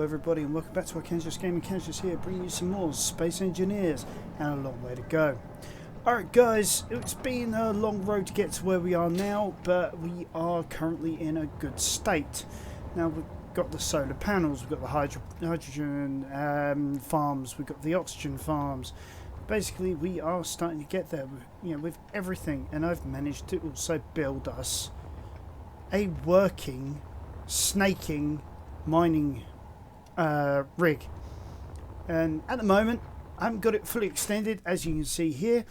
everybody, and welcome back to our Kansas Gaming. Kansas here, bringing you some more Space Engineers, and a long way to go. Alright guys, it's been a long road to get to where we are now, but we are currently in a good state. Now we've got the solar panels, we've got the hydrogen farms, we've got the oxygen farms. Basically we are starting to get there, with everything, and I've managed to also build us a working, snaking mining rig, and at the moment I haven't got it fully extended, as you can see here,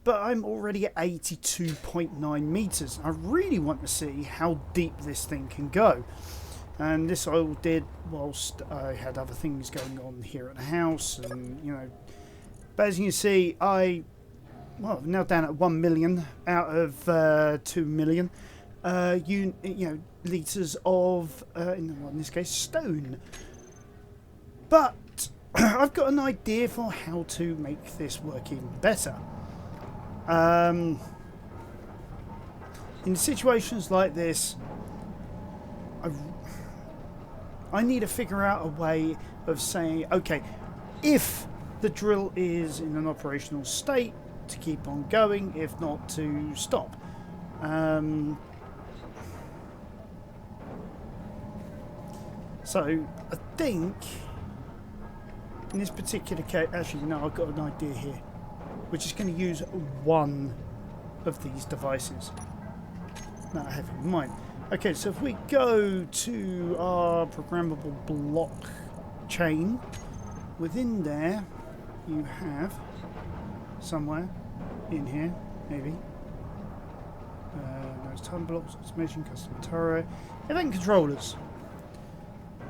but I'm already at 82.9 meters. I really want to see how deep this thing can go, and this I all did whilst I had other things going on here at the house, and but as you can see, I'm now down at 1 million out of 2 million litres of, in this case, stone. But I've got an idea for how to make this work even better. In situations like this, I need to figure out a way of saying, okay, if the drill is in an operational state, to keep on going, if not to stop. So I think in this particular case, actually no, I've got an idea here, which is going to use one of these devices that I have in mind. Okay, so if we go to our programmable block chain, within there you have somewhere in here, maybe. Those time blocks, automation, custom turret, event controllers.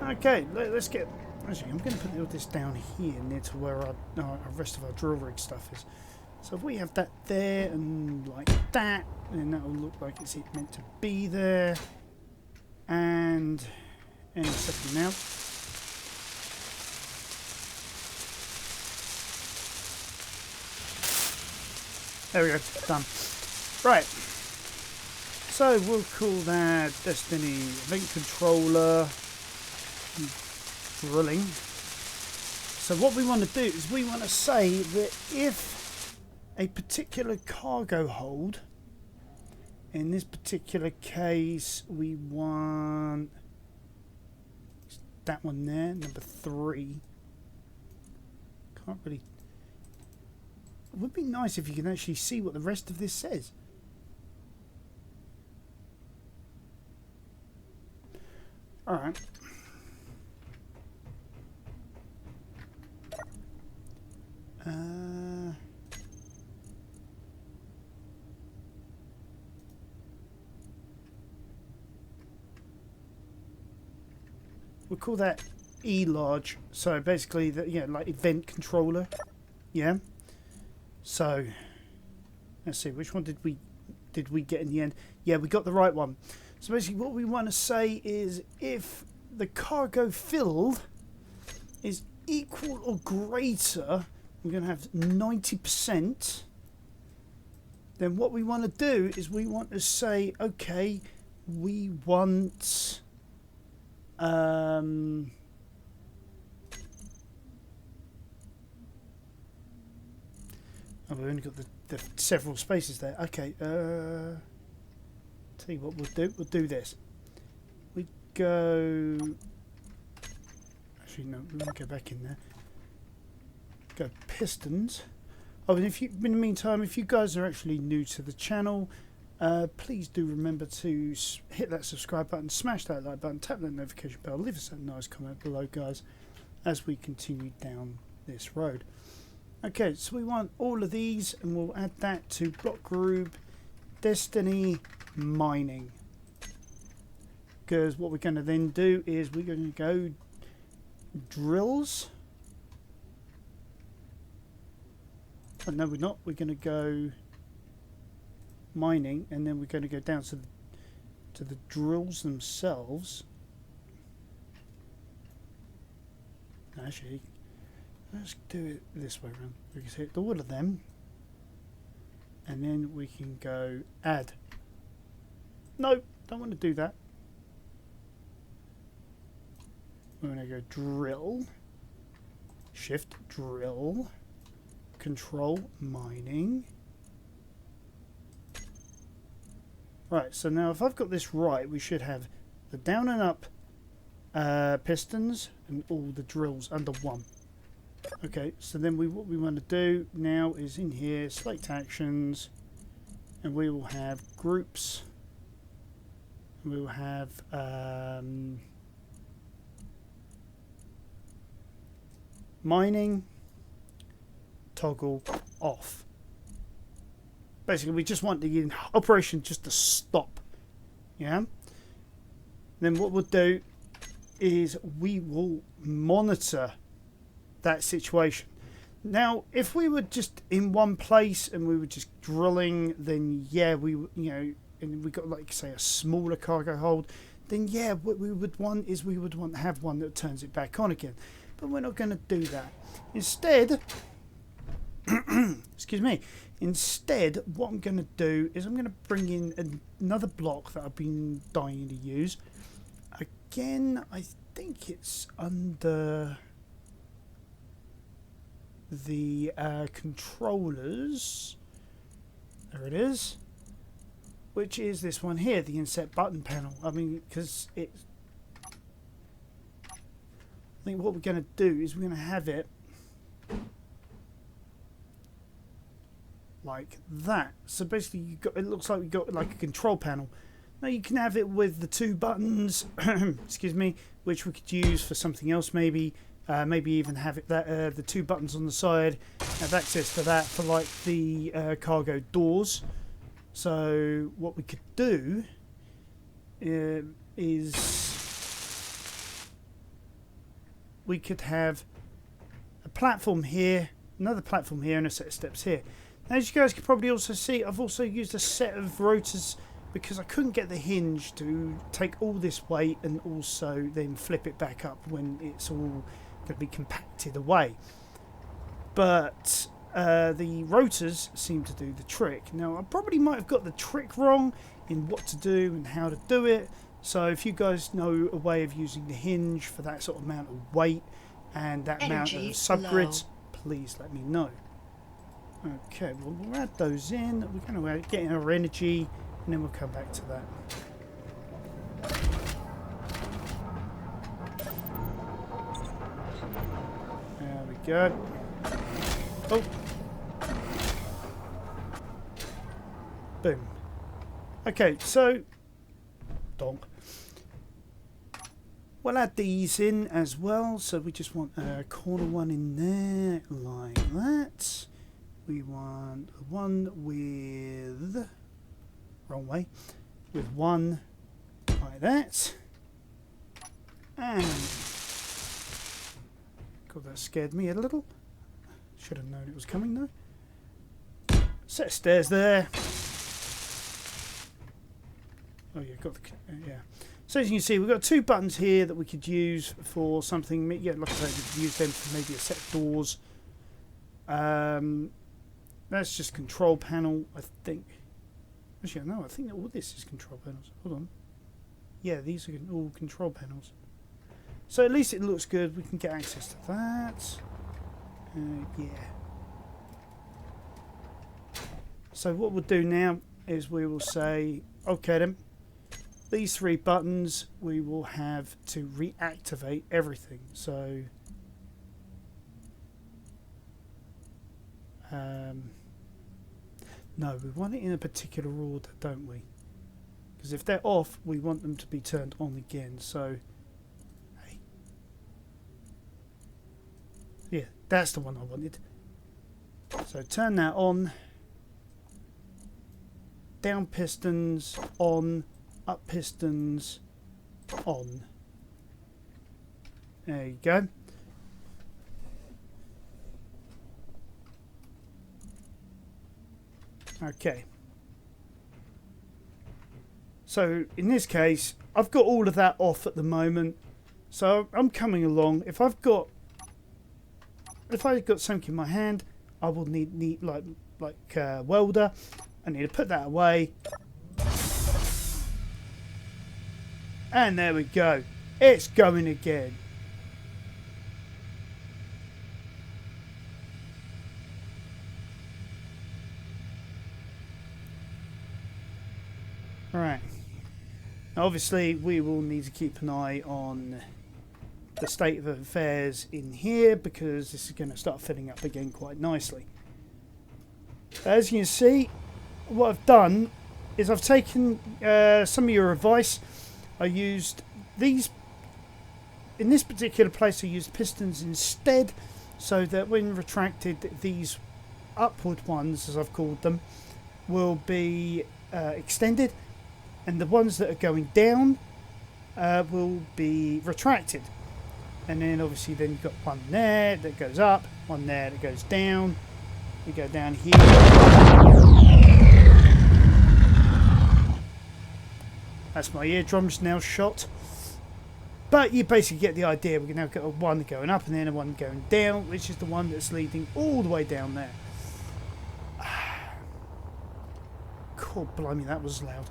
Okay, let's get. Actually, I'm going to put all this down here near to where our rest of our drill rig stuff is. So if we have that there and like that, then that will look like it's meant to be there. And any second now. There we go, done. Right. So we'll call that Destiny Event Controller Drilling. So what we want to do is we want to say that if a particular cargo hold, in this particular case we want that one there, number 3. Can't really. It would be nice if you can actually see what the rest of this says. Alright. We'll call that E large. So basically, like event controller. Yeah. So let's see, which one did we get in the end? Yeah, we got the right one. So basically, what we want to say is if the cargo filled is equal or greater, we're going to have 90%. Then what we want to do is we want to say, okay, we want we've only got the several spaces there. Okay, tell you what we'll do. We'll do this. We go. Actually, no. We won't go back in there. Go pistons. Oh, and in the meantime, if you guys are actually new to the channel, please do remember to hit that subscribe button, smash that like button, tap that notification bell, leave us a nice comment below, guys, as we continue down this road. Okay, so we want all of these, and we'll add that to block group Destiny Mining. Because what we're going to then do is we're going to go drills. Oh, no, we're not. We're going to go mining, and then we're going to go down to the drills themselves. Actually, let's do it this way around. We can select all of them, and then we can go add. No, don't want to do that. we're going to go drill, shift drill, control mining. Right, so now if I've got this right, we should have the down and up pistons and all the drills under one. Okay, so then what we want to do now is in here, select actions, and we will have groups. We will have mining, toggle off. Basically, we just want the operation just to stop. Yeah. Then what we'll do is we will monitor that situation. Now, if we were just in one place and we were just drilling, then yeah, and we got like say a smaller cargo hold, then yeah, what we would want to have one that turns it back on again. But we're not going to do that. Instead, excuse me. Instead, what I'm going to do is I'm going to bring in another block that I've been dying to use. Again, I think it's under the controllers. There it is. Which is this one here, the inset button panel. I mean, because it's... I think what we're going to do is we're going to have it like that. So basically, it looks like we've got like a control panel. Now you can have it with the two buttons, excuse me, which we could use for something else maybe. Maybe even have it that the two buttons on the side have access to that for like the cargo doors. So what we could do is we could have a platform here, another platform here, and a set of steps here. Now, as you guys can probably also see, I've also used a set of rotors because I couldn't get the hinge to take all this weight and also then flip it back up when it's all going to be compacted away. But the rotors seem to do the trick. Now, I probably might have got the trick wrong in what to do and how to do it. So if you guys know a way of using the hinge for that sort of amount of weight and that amount of subgrids, please let me know. Okay, well, we'll add those in. We're going to get in our energy, and then we'll come back to that. There we go. Oh. Boom. Okay, so... donk. We'll add these in as well. So we just want a corner one in there, like that. We want one with... wrong way. With one like that. And... God, that scared me a little. Should have known it was coming though. Set of stairs there. Oh yeah, got the... yeah. So as you can see, we've got two buttons here that we could use for something. Yeah, like I said, we could use them for maybe a set of doors. That's just control panel, I think. Actually, no, I think all this is control panels. Hold on. Yeah, these are all control panels. So at least it looks good. We can get access to that. Yeah. So what we'll do now is we will say, okay then, these three buttons we will have to reactivate everything. So no, we want it in a particular order, don't we? Because if they're off, we want them to be turned on again. So, hey. Yeah, that's the one I wanted. So turn that on. Down pistons on, up pistons on. There you go. Okay. So in this case, I've got all of that off at the moment. So I'm coming along. If I've got something in my hand, I will need like welder. I need to put that away. And there we go. It's going again. Right. Now, obviously, we will need to keep an eye on the state of affairs in here because this is going to start filling up again quite nicely. As you can see, what I've done is I've taken some of your advice. I used these, in this particular place I used pistons instead, so that when retracted, these upward ones, as I've called them, will be extended, and the ones that are going down will be retracted. And then obviously then you've got one there that goes up, one there that goes down. We go down here. That's my eardrums now shot. But you basically get the idea. We've now got a one going up and then a one going down, which is the one that's leading all the way down there. God blimey, that was loud.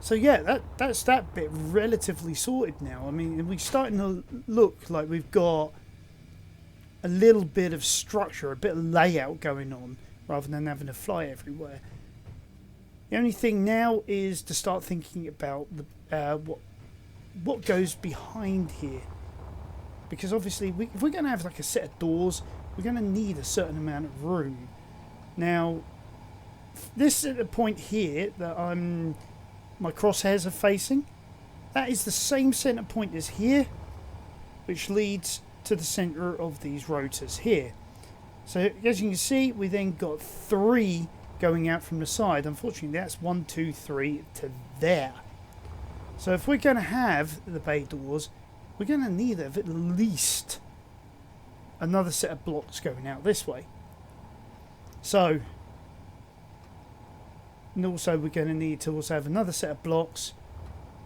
So yeah, that's that bit relatively sorted now. I mean, we're starting to look like we've got a little bit of structure, a bit of layout going on, rather than having to fly everywhere. The only thing now is to start thinking about the what goes behind here, because obviously if we're going to have like a set of doors, we're going to need a certain amount of room. Now, this at the point here that my crosshairs are facing, that is the same centre point as here, which leads to the centre of these rotors here. So as you can see, we then got 3 going out from the side. Unfortunately, that's 1, 2, 3 to there. So if we're going to have the bay doors, we're going to need at least another set of blocks going out this way. So, and also we're going to need to also have another set of blocks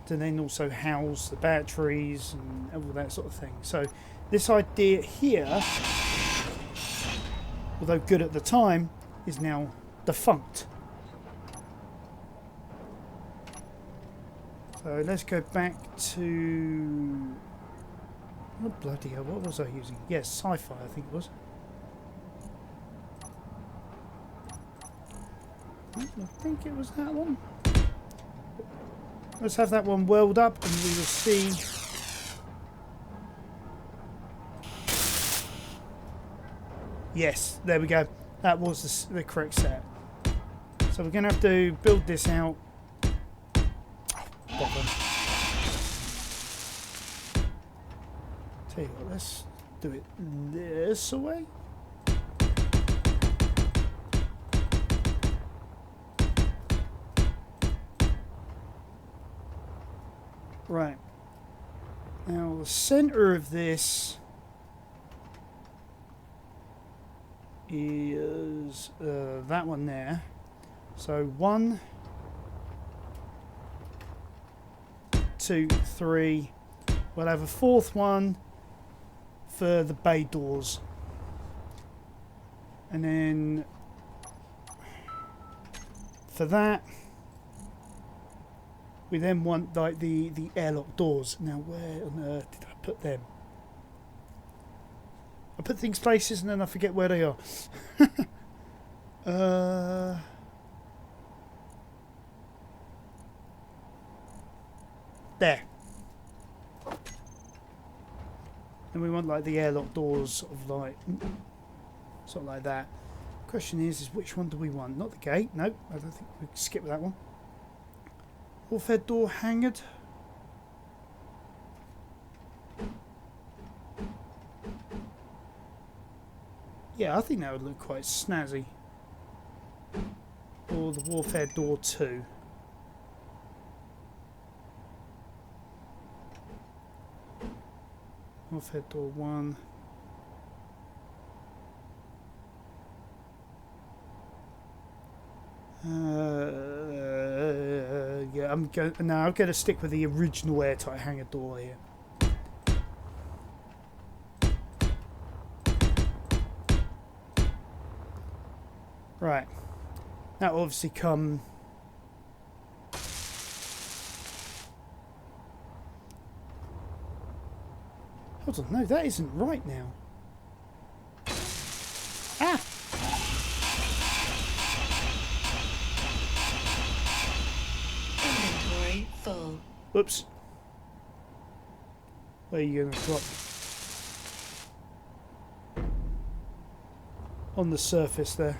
to then also house the batteries and all that sort of thing. So this idea here, although good at the time, is now defunct. So let's go back to... oh bloody hell, what was I using? Yes, sci-fi I think it was. I think it was that one. Let's have that one weld up and we will see. Yes, there we go. That was the correct set. So we're going to have to build this out. Bother. Tell you what, let's do it this way. Right. Now the centre of this is that one there. So 1, 2, 3. We'll have a 4th one for the bay doors. And then for that, we then want like the airlock doors. Now where on earth did I put them? I put things places and then I forget where they are. There. And we want like the airlock doors sort of like that. Question is which one do we want? Not the gate. No, I don't think we can skip that one. Warfare door hangered. Yeah, I think that would look quite snazzy. Or the warfare door 2. Warfare door 1. Yeah, I'm going to stick with the original airtight hangar door here. Right, that will obviously come. Hold on, no, that isn't right now. Ah! Oops. Where are you going to drop? On the surface there.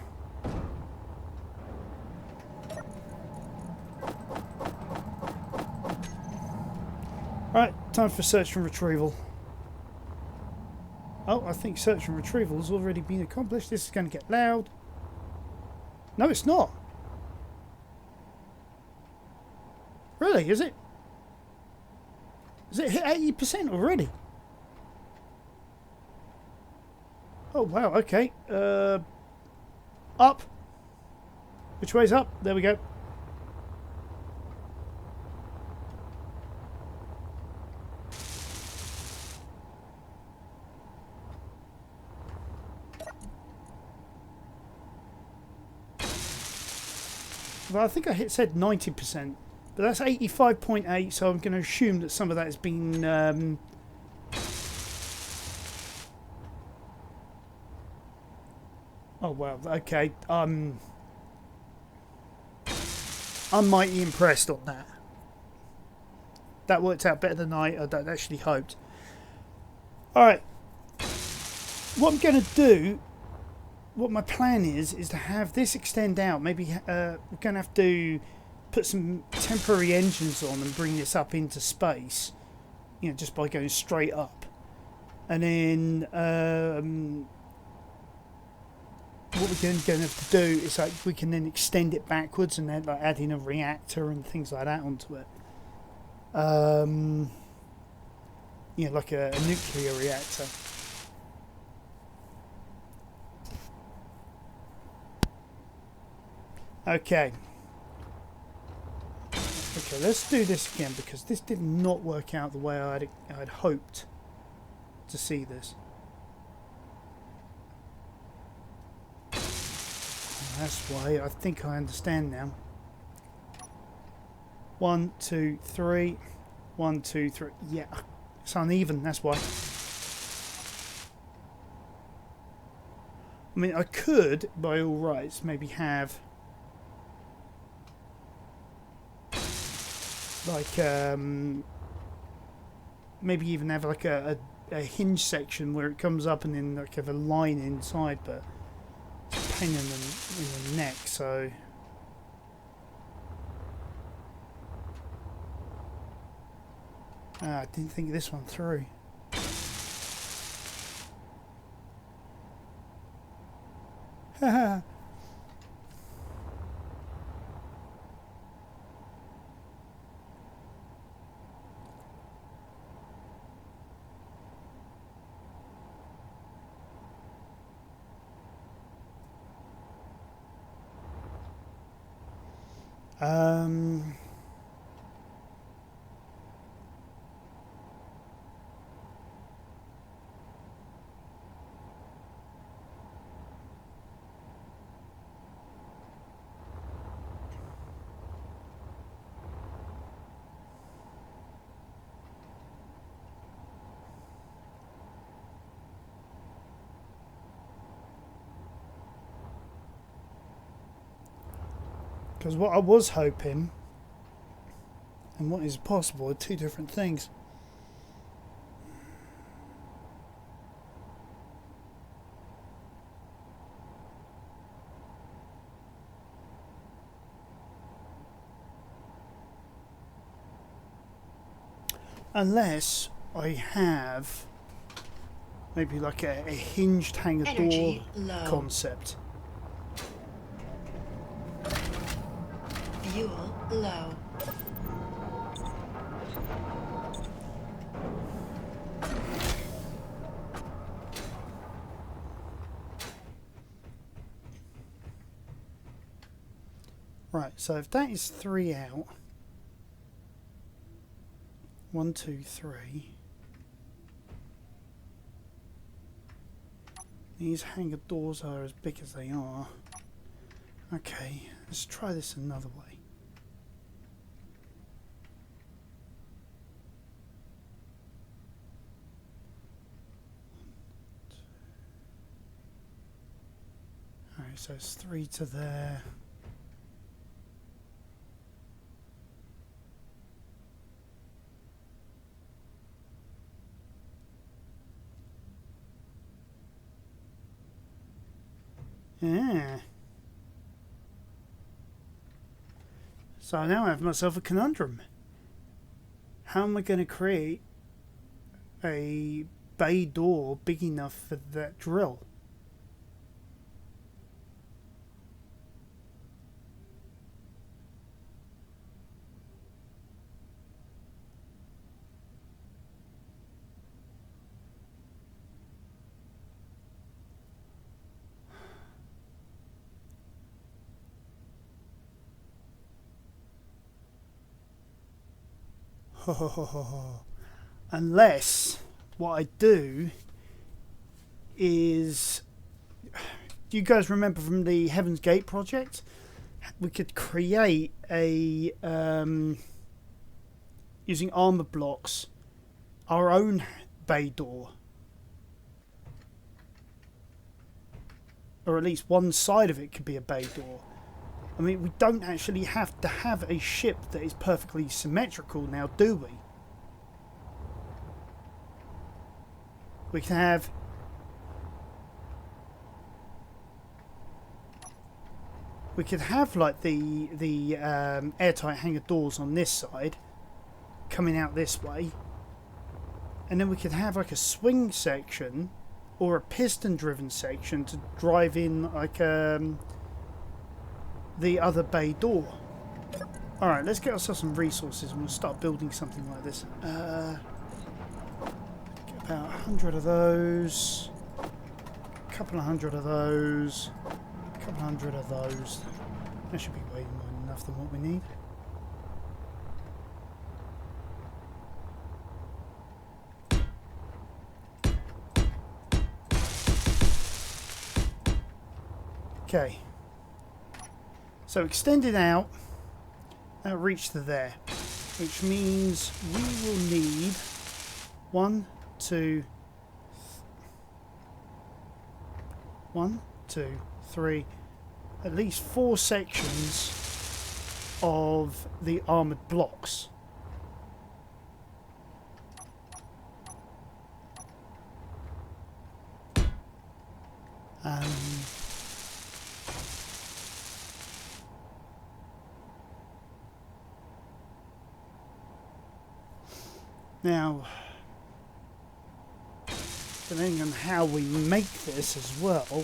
Right, time for search and retrieval. Oh, I think search and retrieval has already been accomplished. This is going to get loud. No, it's not. Really, is it? Is it hit 80% already? Oh, wow, okay. Up. Which way's up? There we go. Well, I think I said 90%, but that's 85.8, so I'm going to assume that some of that has been... Oh, wow, okay. I'm mighty impressed on that. That worked out better than I actually hoped. Alright. What I'm going to do... What my plan is to have this extend out. Maybe we're going to have to put some temporary engines on and bring this up into space. You know, just by going straight up. And then what we're going to have to do is like we can then extend it backwards and then like add in a reactor and things like that onto it. You know, like a nuclear reactor. Okay. Okay, let's do this again because this did not work out the way I'd hoped to see this. That's why I think I understand now. 1, 2, 3. 1, 2, 3. Yeah, it's uneven, that's why. I mean, I could, by all rights, maybe have... like maybe even have like a hinge section where it comes up and then like have a line inside, but it's a pain in the neck, so I didn't think this one through. Haha. Because what I was hoping and what is possible are two different things. Unless I have maybe like a hinged hangar door concept. Fuel low. Right, so if that is 3 out, 1, 2, 3. These hangar doors are as big as they are. Okay, let's try this another way. Alright, so it's 3 to there. Yeah. So now I have myself a conundrum. How am I going to create a bay door big enough for that drill? Unless what I do is, do you guys remember from the Heaven's Gate project? We could create a using armor blocks, our own bay door, or at least one side of it could be a bay door. I mean, we don't actually have to have a ship that is perfectly symmetrical now, do we? We can have like the airtight hangar doors on this side coming out this way, and then we could have like a swing section or a piston driven section to drive in like the other bay door. Alright, let's get ourselves some resources and we'll start building something like this. Get about 100 of those, a couple of hundred of those, a couple hundred of those. That should be way more than enough than what we need. Okay. So extended out, that reached to there, which means we will need 1, 2, 3, at least 4 sections of the armoured blocks. Now, depending on how we make this as well,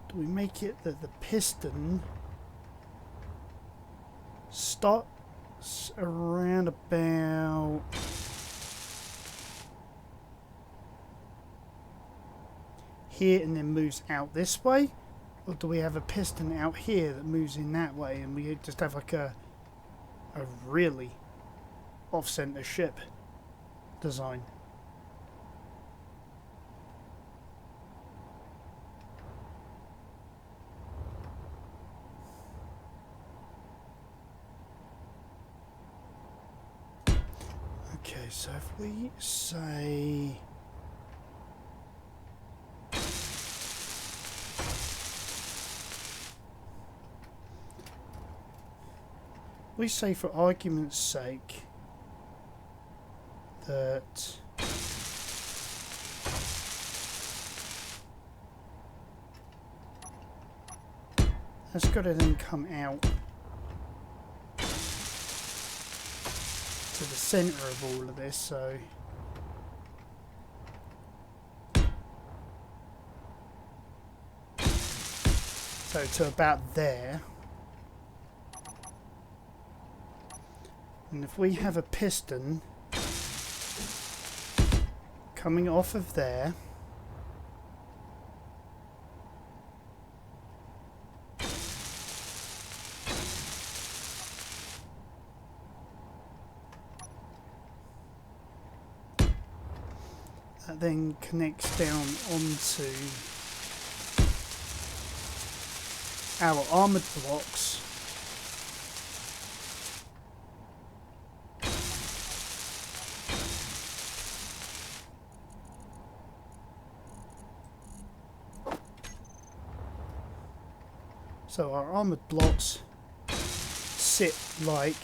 do we make it that the piston starts around about here and then moves out this way, or do we have a piston out here that moves in that way and we just have like a really off-center ship design? Okay, so if we say for argument's sake that that's got to then come out to the centre of all of this, so to about there. And if we have a piston coming off of there, that then connects down onto our armoured blocks. So our armoured blocks sit like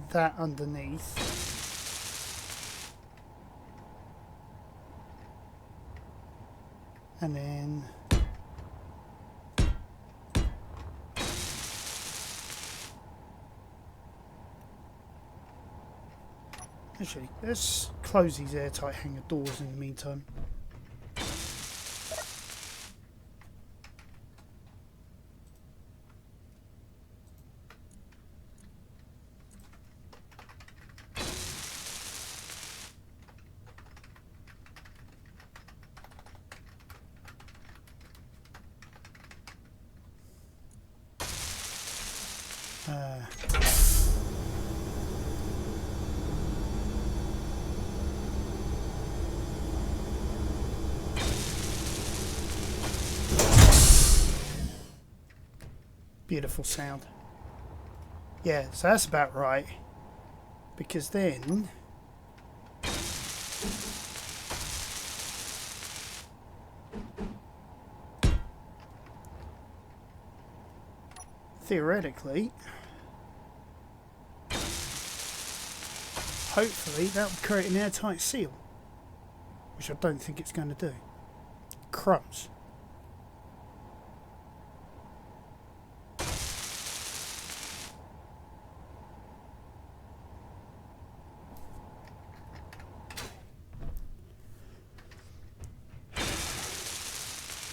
that underneath. And then actually, let's close these airtight hanger doors in the meantime. Beautiful sound. Yeah, so that's about right. Because then theoretically, hopefully that would create an airtight seal, which I don't think it's going to do. Crumbs.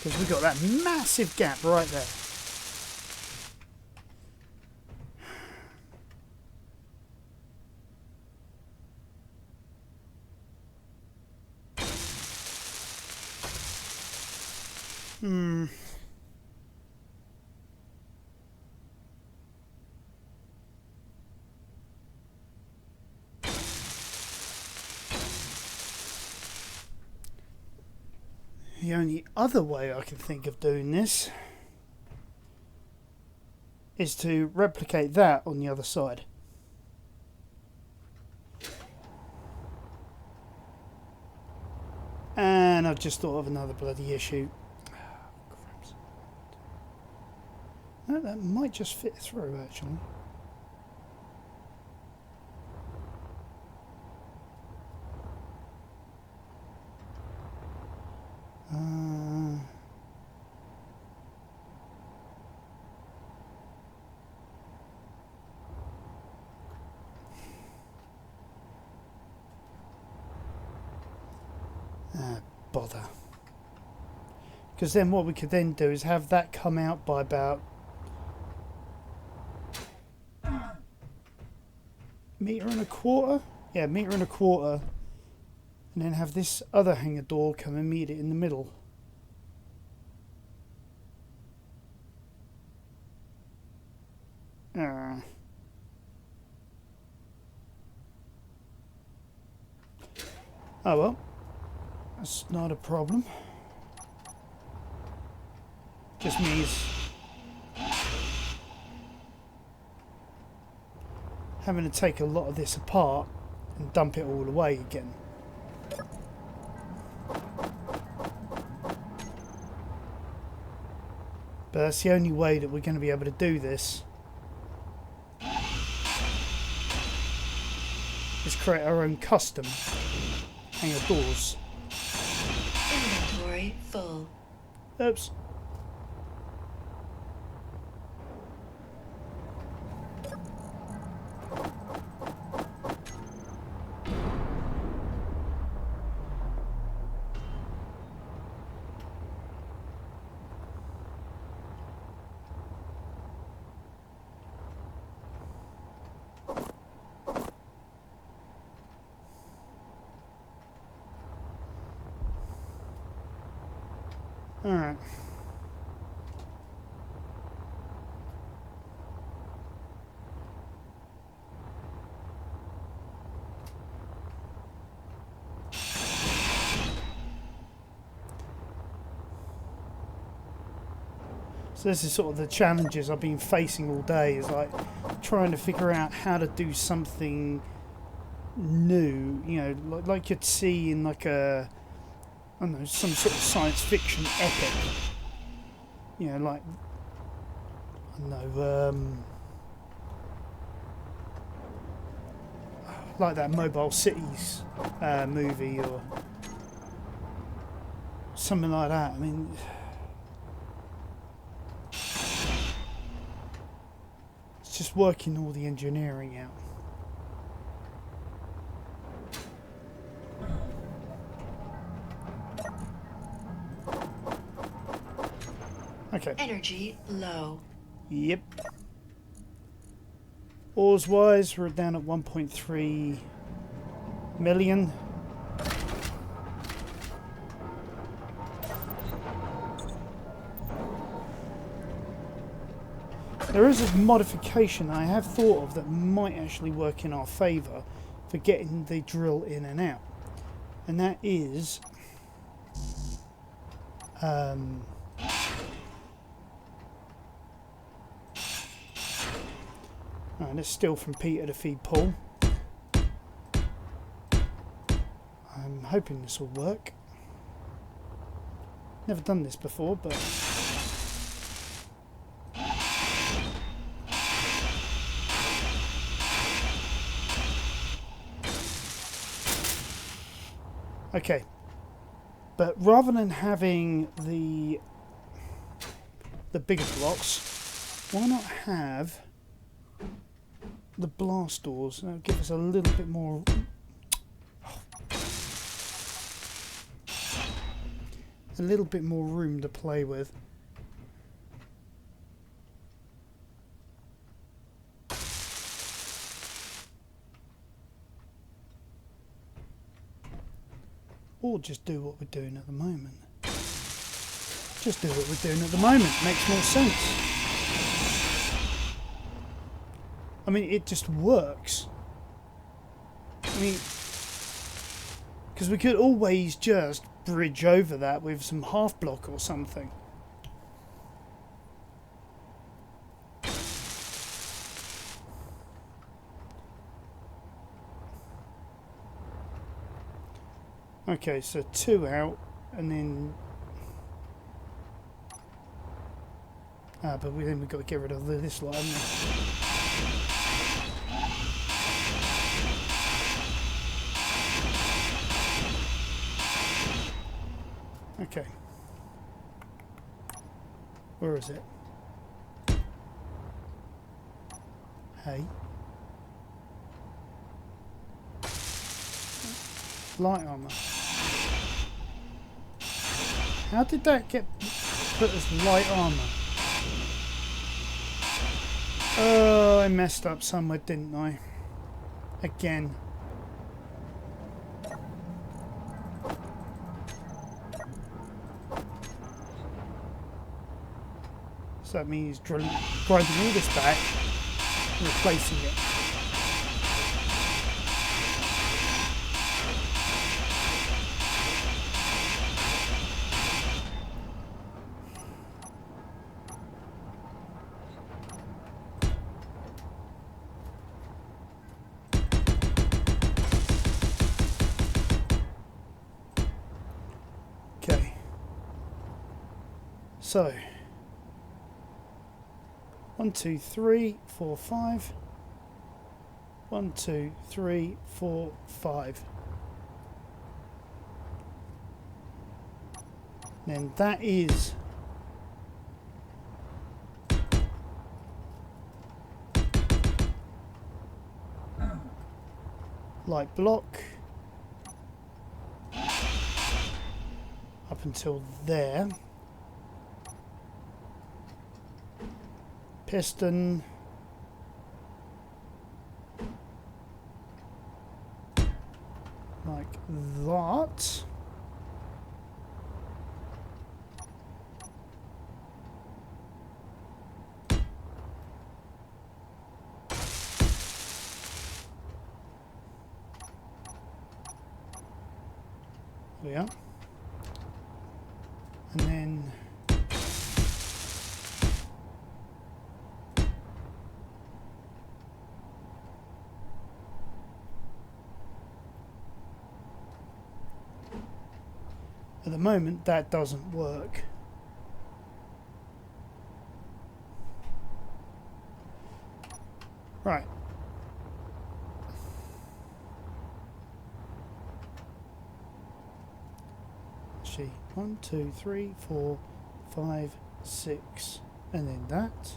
Because we've got that massive gap right there. The only other way I can think of doing this is to replicate that on the other side. And I've just thought of another bloody issue. No, that might just fit through actually. Bother. Because then what we could then do is have that come out by about metre and a quarter. Yeah, metre and a quarter. And then have this other hanger door come and meet it in the middle. Oh well. That's not a problem. Just means having to take a lot of this apart and dump it all away again. But that's the only way that we're going to be able to do this, is create our own custom hanger doors. Inventory full. Oops. Alright. So this is sort of the challenges I've been facing all day, is like trying to figure out how to do something new, you know, like you'd see in like a I don't know, some sort of science fiction epic. You know, like, I don't know, like that Mobile Cities movie or something like that. I mean, it's just working all the engineering out. Okay. Energy low. Yep. Ores wise, we're down at 1.3 million. There is a modification I have thought of that might actually work in our favour for getting the drill in and out. And that is this is still from Peter to feed Paul. I'm hoping this will work. Never done this before, but okay. But rather than having the bigger blocks, why not have the blast doors? That'll give us a little bit more. A little bit more room to play with. Or just do what we're doing at the moment. Just do what we're doing at the moment. Makes more sense. I mean, it just works. I mean, because we could always just bridge over that with some half block or something. Okay, so 2 out, and then but then we've got to get rid of this lot, haven't we? Okay. Where is it? Hey. Light armor. How did that get put as light armor? Oh, I messed up somewhere, didn't I? Again. So that means grinding all this back, replacing it. Okay. So 1, 2, 3, 4, 5. 1, 2, 3, 4, 5. Then that is light block up until there. Piston. Like that. There we are. And then At the moment, that doesn't work. Right. Actually, 1, 2, 3, 4, 5, 6, and then that.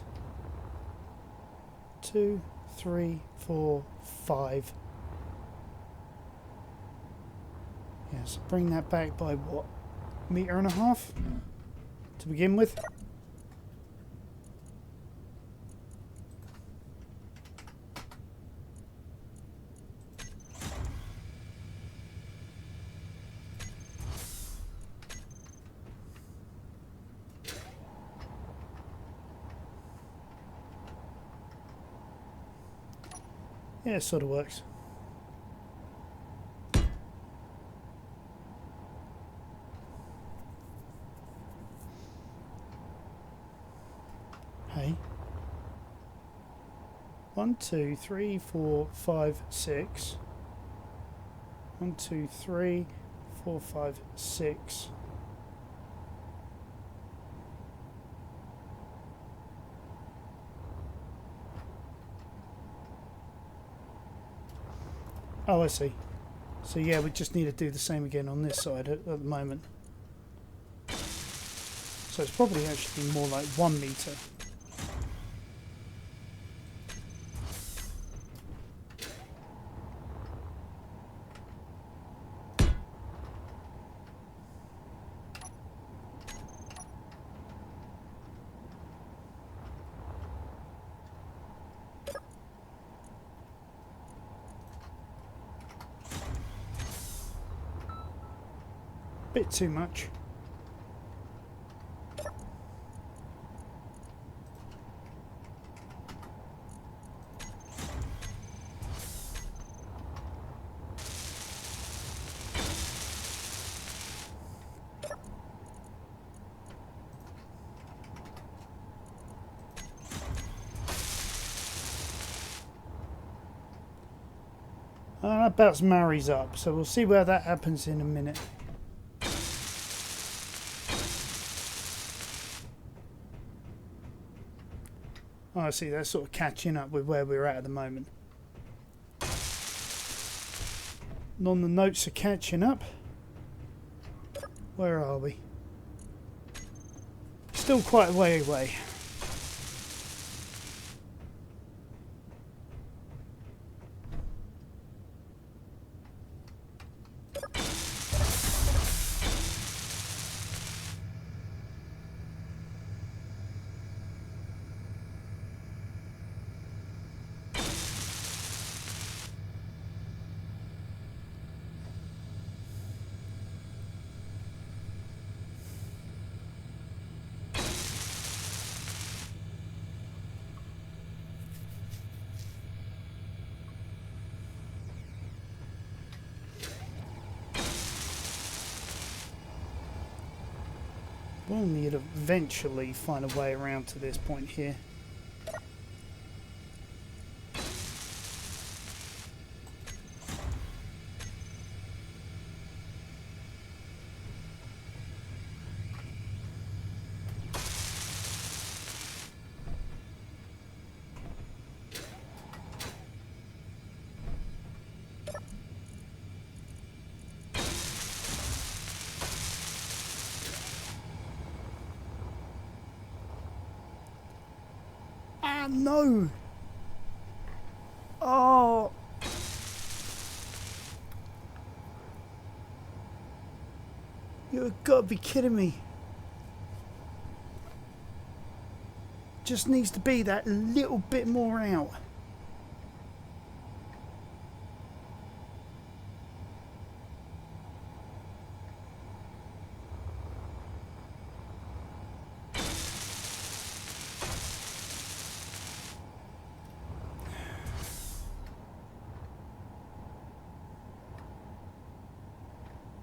2, 3, 4, 5. Yes, bring that back by what? 1.5 meters to begin with. Yeah, it sort of works. Hey. 1, 2, 3, 4, 5, 6. 1, 2, 3, 4, 5, 6. Oh, I see. So yeah, we just need to do the same again on this side at the moment. So it's probably actually more like 1 meter. Bit too much. That about marries up, so we'll see where that happens in a minute. Oh, I see, that's sort of catching up with where we're at the moment. On the notes are catching up. Where are we? Still quite a way away. We'll need to eventually find a way around to this point here. Ah, no! Oh! You've got to be kidding me. Just needs to be that little bit more out.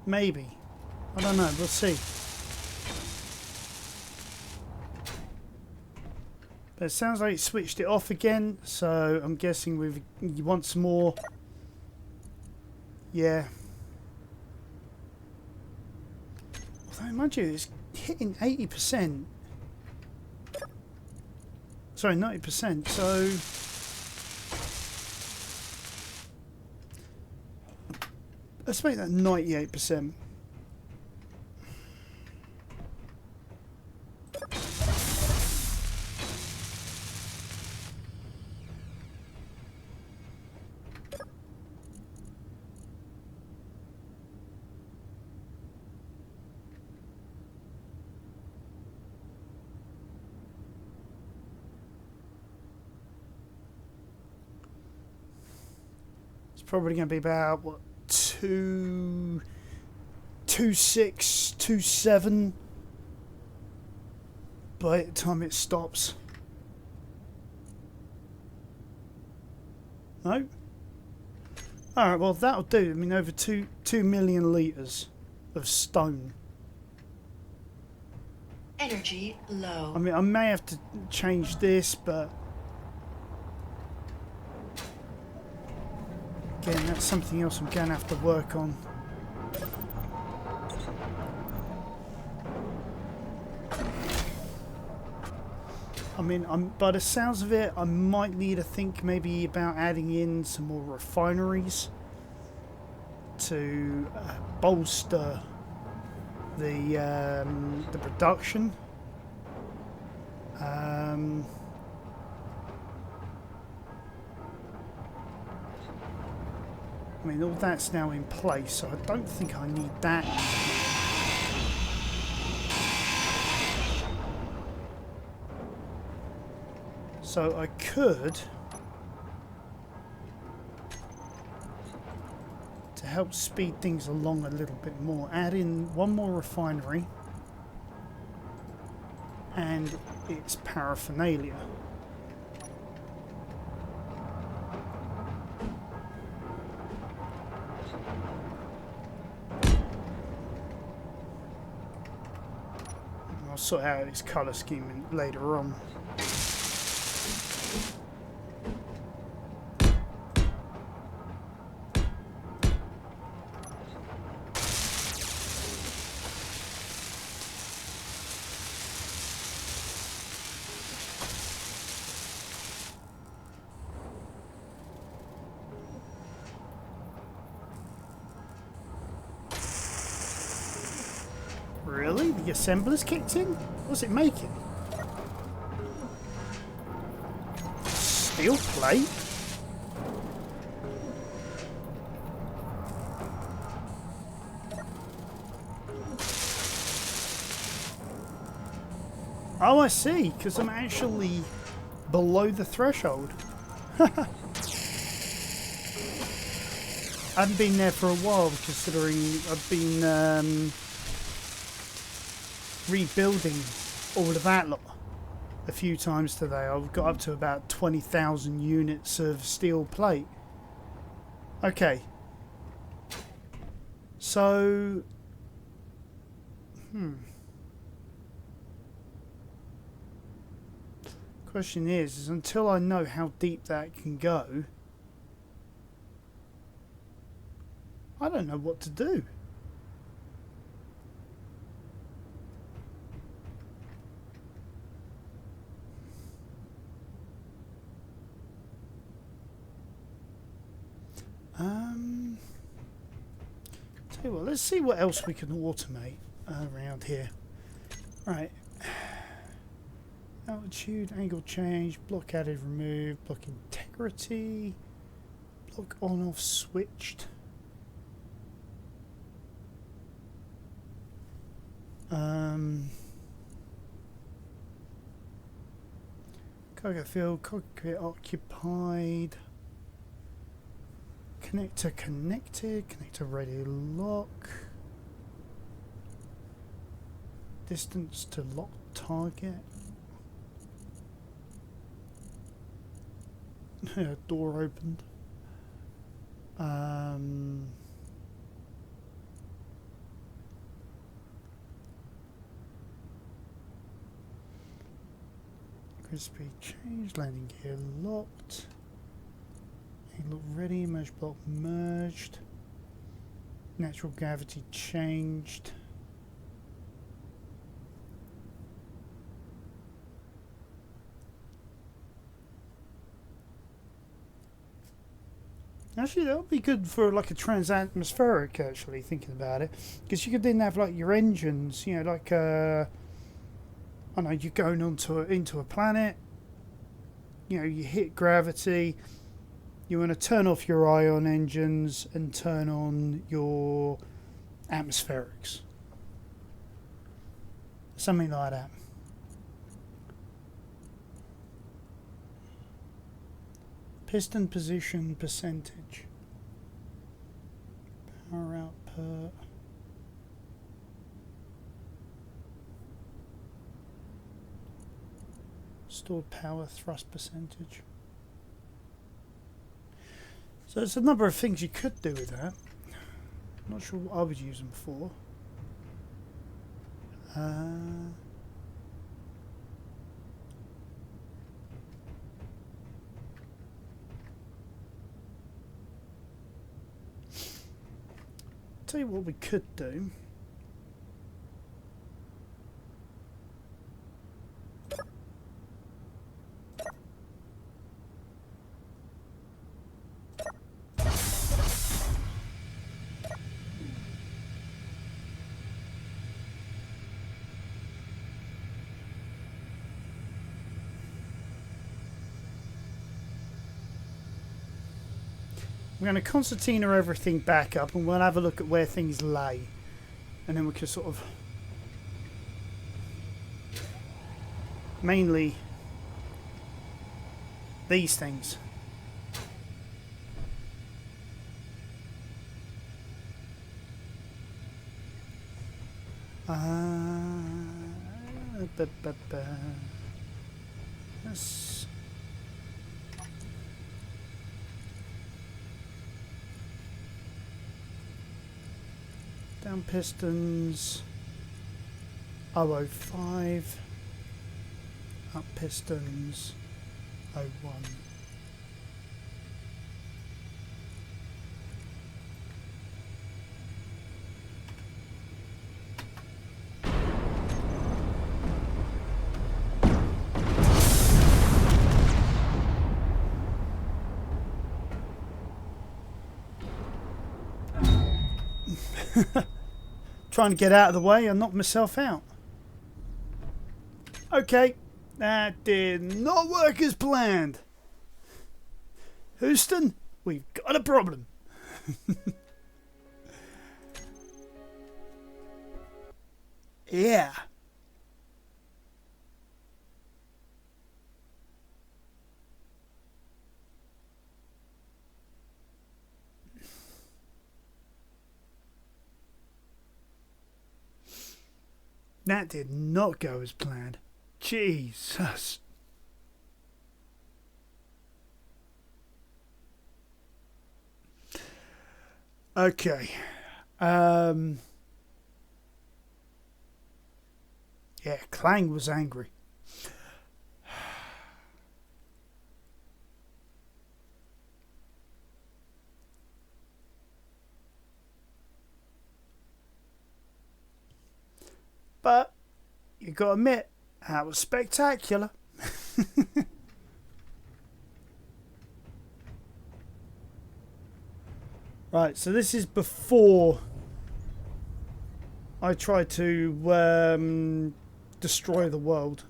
Maybe. I don't know, we'll see. But it sounds like it switched it off again, so I'm guessing you want some more. Yeah. mind you, it's hitting 80%. Sorry, 90%. So let's make that 98%. Probably going to be about what 2.6, 2.7 by the time it stops. No. All right. Well, that'll do. I mean, over 2 million liters of stone. Energy low. I mean, I may have to change this, but. Again, that's something else I'm going to have to work on. I mean, by the sounds of it, I might need to think maybe about adding in some more refineries to bolster the production. I mean, all that's now in place, so I don't think I need that. So I could, to help speed things along a little bit more, add in one more refinery and its paraphernalia. I'll sort out this colour scheme later on. Really? The assembler's kicked in? What's it making? Steel plate? Oh, I see, because I'm actually below the threshold. I haven't been there for a while, considering I've been rebuilding all of that lot a few times today. I've got up to about 20,000 units of steel plate. Okay. So... Question is until I know how deep that can go, I don't know what to do. Tell you what, let's see what else we can automate around here. Right. Altitude, angle change, block added, removed, block integrity, block on off switched. Cargo field, cockpit occupied. Connector connected, connector ready to lock. Distance to lock target. Door opened. Grid speed changed, landing gear locked. Look ready, merge block merged. Natural gravity changed. Actually, that would be good for like a trans-atmospheric, actually, thinking about it. Because you could then have like your engines, you know, like, I don't know, you're going into a planet, you know, you hit gravity, you want to turn off your ion engines and turn on your atmospherics. Something like that. Piston position percentage. Power output. Stored power thrust percentage. So there's a number of things you could do with that. Not sure what I would use them for. Tell you what we could do. We're going to concertina everything back up and we'll have a look at where things lay. And then we can sort of... mainly... these things. Let's... down pistons 005, up pistons 01. Trying to get out of the way and knock myself out. Okay, that did not work as planned. Houston, we've got a problem. Yeah. That did not go as planned. Jesus. Okay. Yeah, Clang was angry. But you got to admit, that was spectacular. Right, so this is before I try to destroy the world.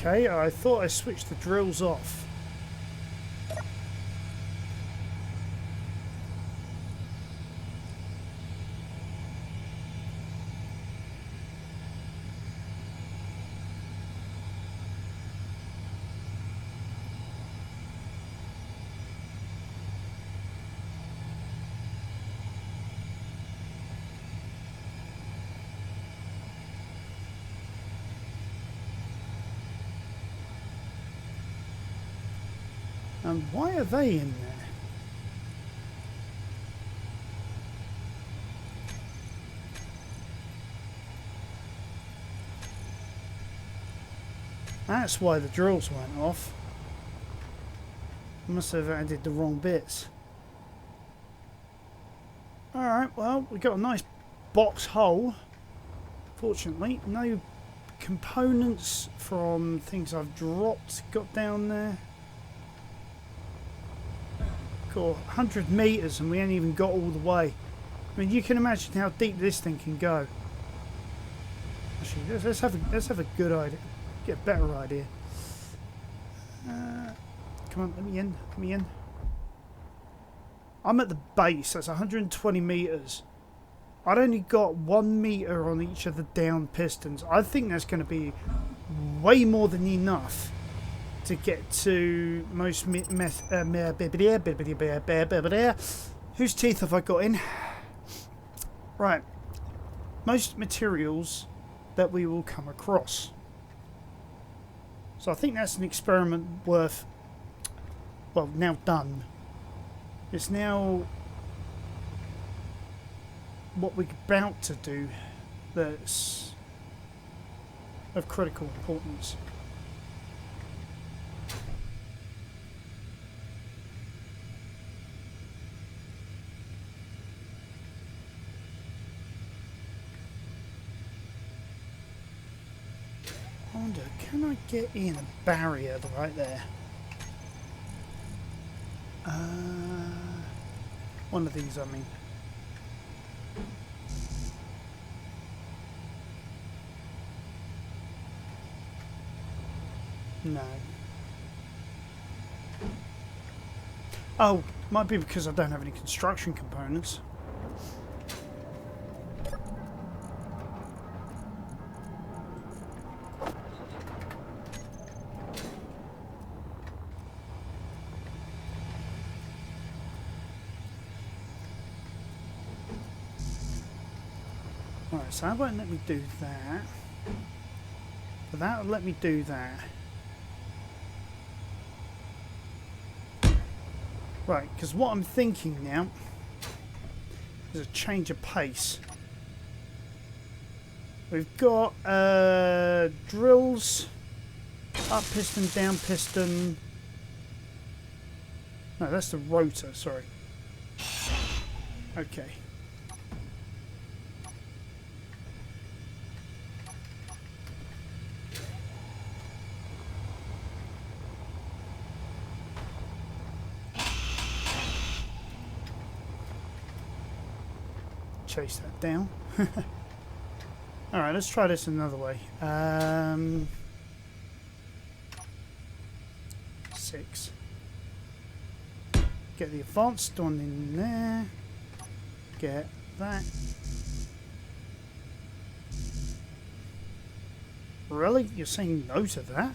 Okay, I thought I switched the drills off. And why are they in there? That's why the drills went off. Must have added the wrong bits. Alright, well, we got a nice box hole. Fortunately, no components from things I've dropped got down there. Got 100 meters and we ain't even got all the way. I mean, you can imagine how deep this thing can go. Actually, let's have a good idea. Get a better idea. Come on, let me in. Let me in. I'm at the base. That's 120 meters. I'd only got 1 meter on each of the down pistons. I think that's going to be way more than enough to get to most whose teeth have I got in? Right. Most materials that we will come across. So I think that's an experiment worth, well, now done. It's now what we're about to do that's of critical importance. I wonder, can I get in a barrier right there? One of these, I mean. No. Oh, might be because I don't have any construction components. Alright, so that won't let me do that. But that'll let me do that. Right, because what I'm thinking now is a change of pace. We've got drills, up piston, down piston. No, that's the rotor, sorry. Okay. Chase that down. Alright, let's try this another way. 6. Get the advanced one in there. Get that. Really? You're saying no to that?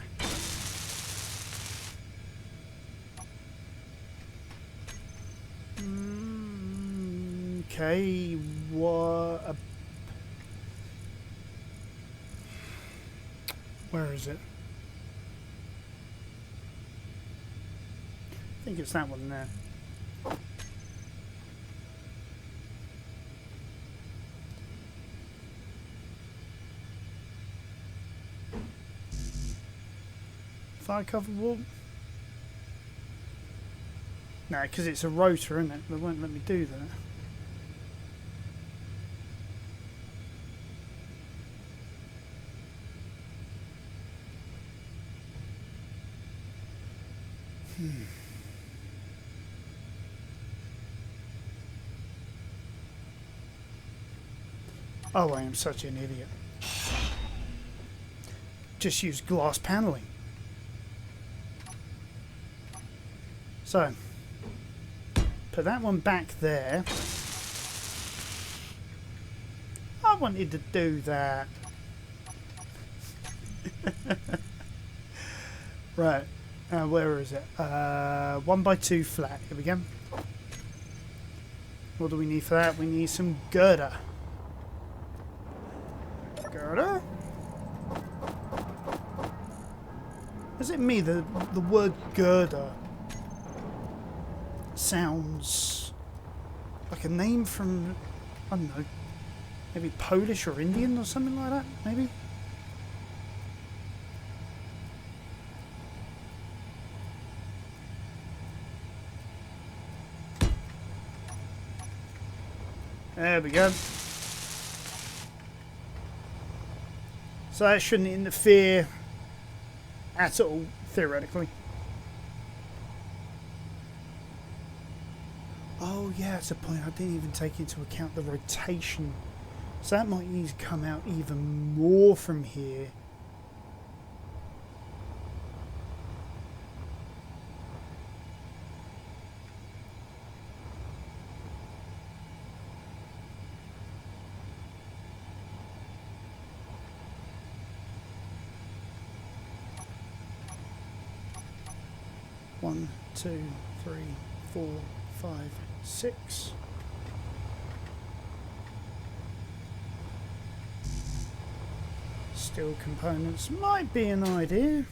Okay, what? Where is it? I think it's that one there. Fire cover wall? No, because it's a rotor, isn't it? They won't let me do that. Oh, I am such an idiot. Just use glass paneling. So, put that one back there. I wanted to do that. Right. Where is it? 1x2 flat. Here we go. What do we need for that? We need some girder. Girder? Is it me? The word girder sounds like a name from, I don't know, maybe Polish or Indian or something like that, maybe? There we go. So that shouldn't interfere at all, theoretically. Oh yeah, that's a point. I didn't even take into account the rotation. So that might need to come out even more from here. One, two, three, 4, 5, 6. Steel components might be an idea.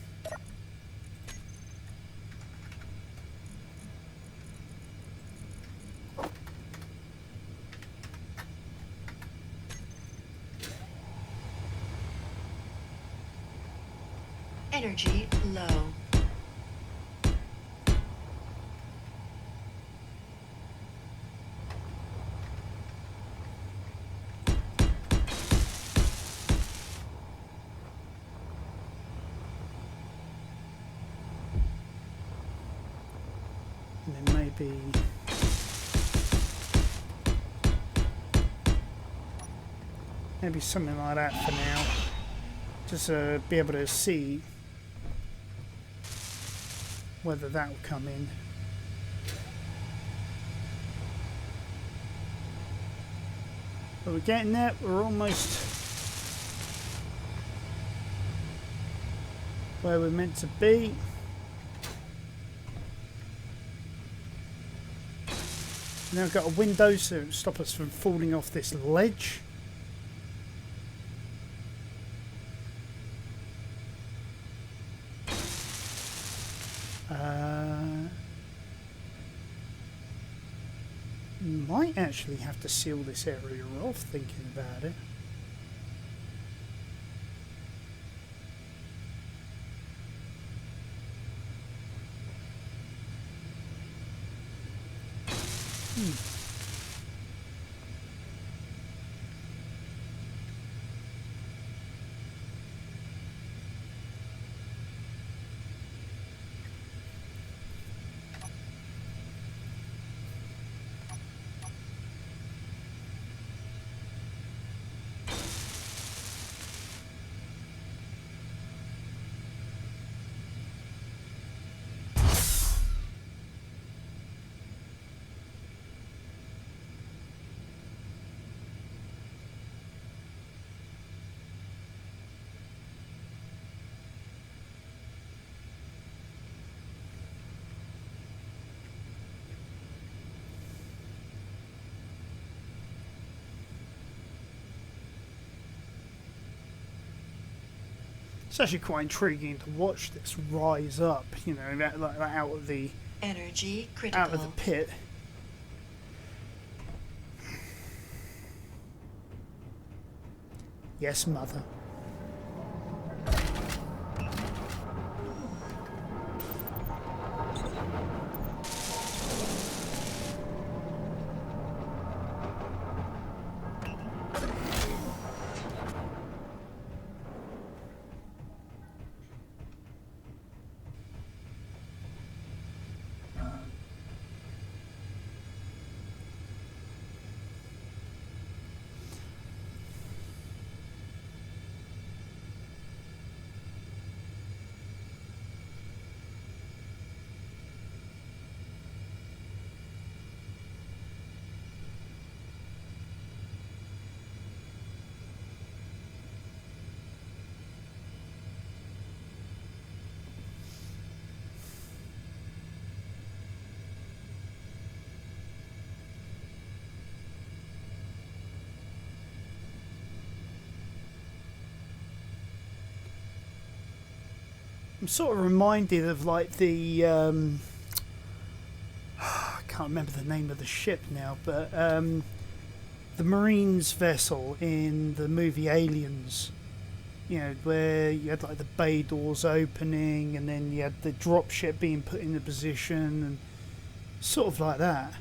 Energy low. And then maybe something like that for now. Just be able to see whether that will come in. But we're getting there. We're almost where we're meant to be. Now we've got a window to stop us from falling off this ledge. Might actually have to seal this area off, thinking about it. It's actually quite intriguing to watch this rise up, you know, like out of the Energy critical. out of the pit. Yes, mother. I'm sort of reminded of like the I can't remember the name of the ship now, but the Marines vessel in the movie Aliens. You know, where you had like the bay doors opening, and then you had the drop ship being put into position, and sort of like that.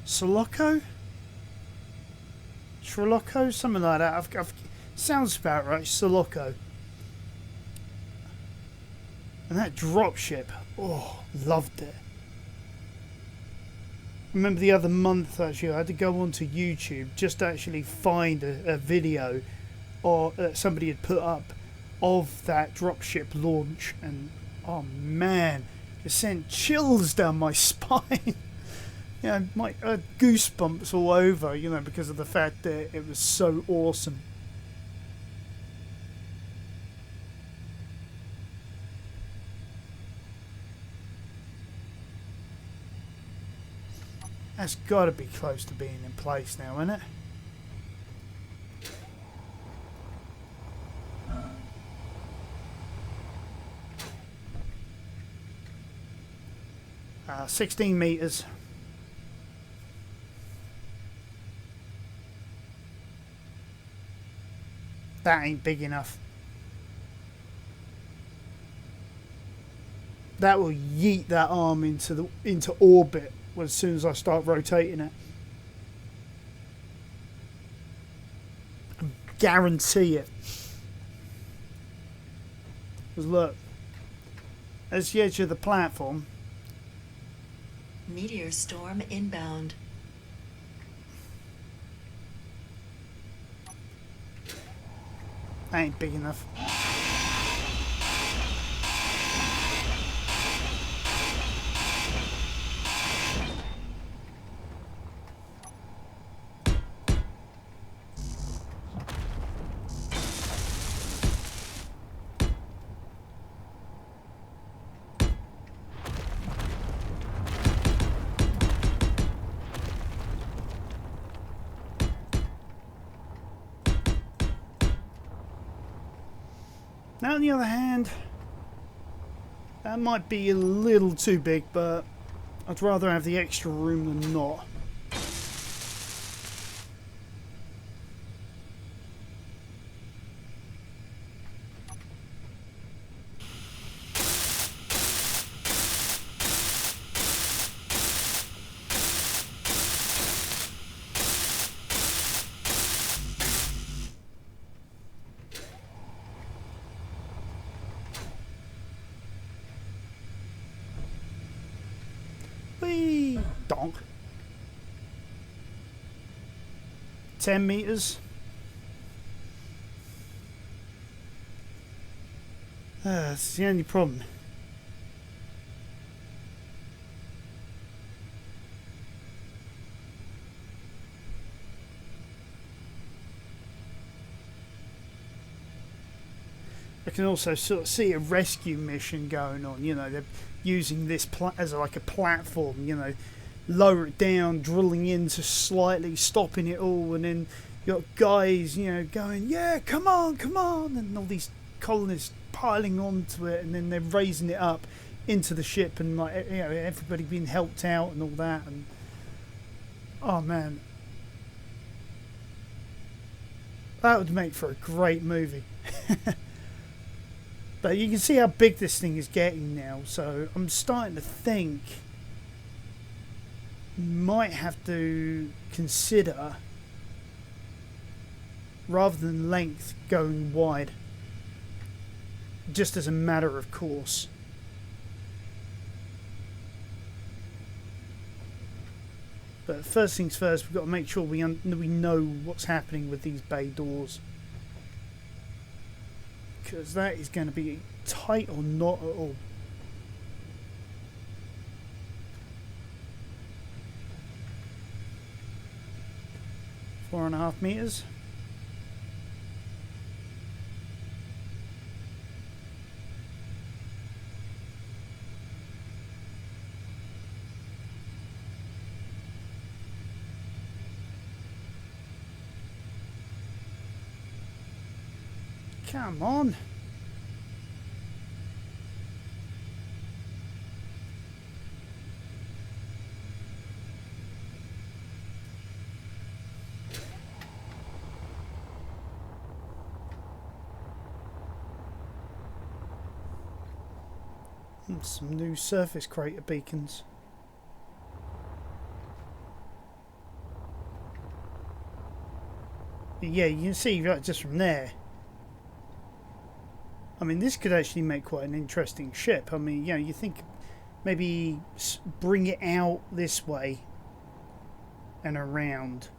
Soloco? Sherlocko? Something like that. Sounds about right. Soloco. And that dropship. Oh, loved it. Remember the other month actually I had to go onto YouTube just to actually find a video or somebody had put up of that dropship launch, and oh man, it sent chills down my spine. Yeah, my goosebumps all over, you know, because of the fact that it was so awesome. That's got to be close to being in place now, isn't it? 16 meters. That ain't big enough. That will yeet that arm into orbit as soon as I start rotating it. I guarantee it. Because look, that's the edge of the platform. Meteor storm inbound. That ain't big enough. Now, on the other hand, that might be a little too big, but I'd rather have the extra room than not. Whee! Donk. 10 meters. That's the only problem. I can also sort of see a rescue mission going on. You know, they're using this as like a platform. You know, lower it down, drilling into slightly, stopping it all, and then you got guys, you know, going, yeah, come on, and all these colonists piling onto it, and then they're raising it up into the ship, and like, you know, everybody being helped out and all that, and oh man, that would make for a great movie. But you can see how big this thing is getting now, so I'm starting to think might have to consider, rather than length, going wide, just as a matter of course. But first things first, we've got to make sure we know what's happening with these bay doors, because that is going to be tight or not at all. Four and a half meters. Come on. Some new surface crater beacons. Yeah, you can see right just from there. I mean, this could actually make quite an interesting ship. I mean, you know, you think maybe bring it out this way and around.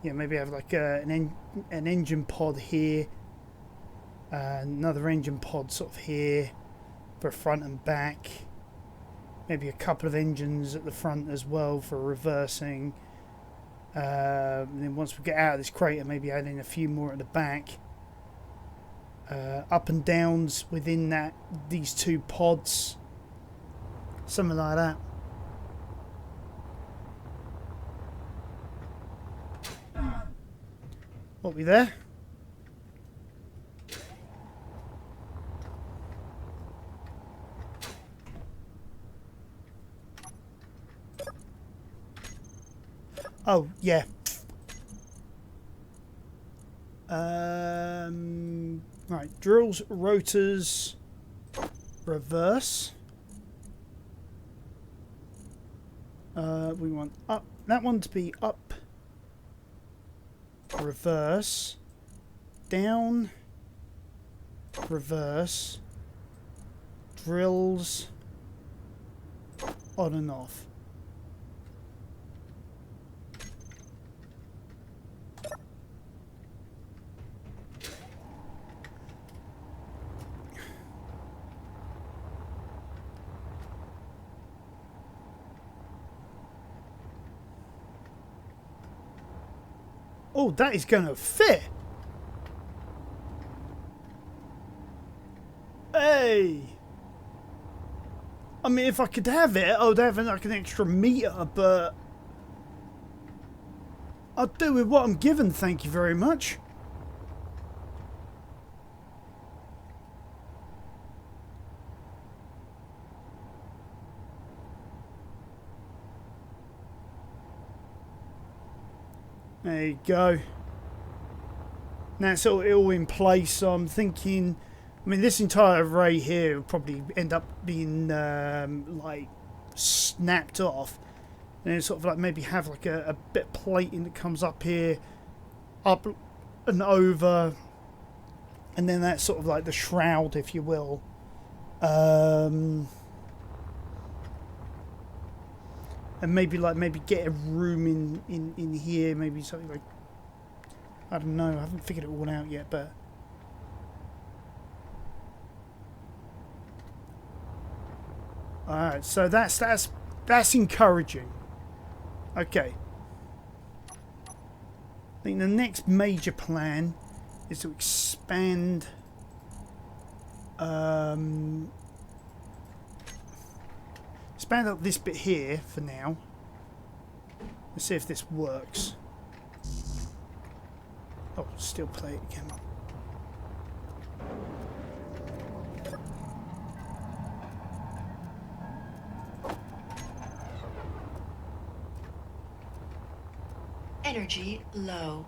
Yeah, maybe have like an engine pod here, another engine pod sort of here for front and back. Maybe a couple of engines at the front as well for reversing. And then once we get out of this crater, maybe add in a few more at the back. Up and downs within these two pods. Something like that. What, we there? Oh, yeah. Right, drills, rotors, reverse. We want up. That one to be up. Reverse. Down. Reverse. Drills. On and off. Oh, that is going to fit. Hey. I mean, if I could have it, I would have like an extra meter, but I'll do with what I'm given, thank you very much. There you go. Now it's all in place, so I'm thinking, I mean, this entire array here will probably end up being like snapped off, and sort of like maybe have like a bit of plating that comes up here, up and over, and then that's sort of like the shroud, if you will. And maybe get a room in here, maybe something like, I don't know, I haven't figured it all out yet, but alright, so that's encouraging. Okay. I think the next major plan is to expand expand up this bit here for now. Let's see if this works. Oh, still play it again. Energy low.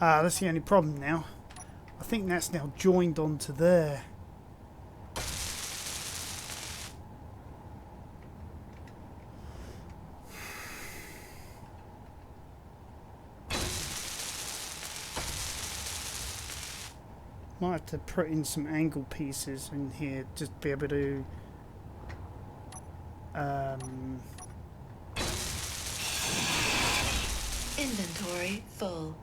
Ah, that's the only problem now. I think that's now joined onto there. Might have to put in some angle pieces in here just to be able to Inventory full.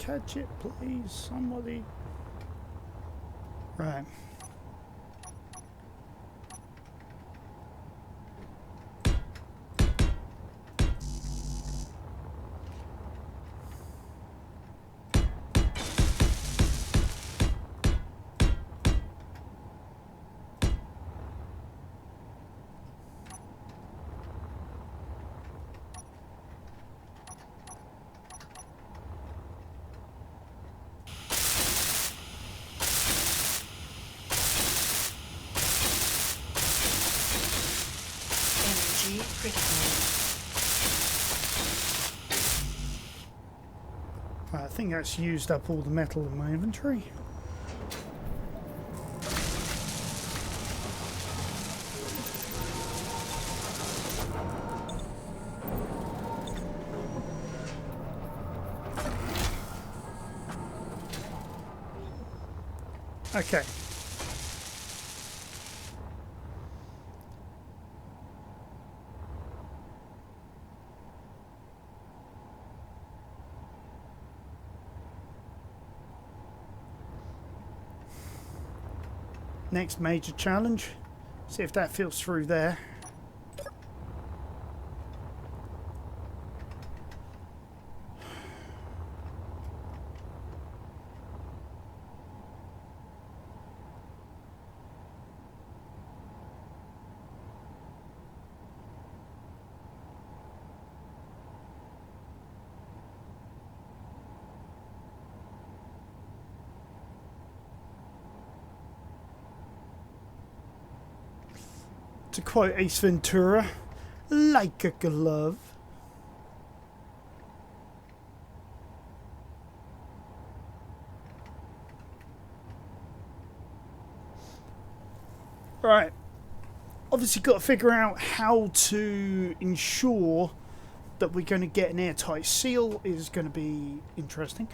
catch it, please, somebody. Right. critical. Right, I think that's used up all the metal in my inventory. Okay. Next major challenge. See if that feels through there. To quote Ace Ventura, like a glove. Right. Obviously got to figure out how to ensure that we're going to get an airtight seal is going to be interesting.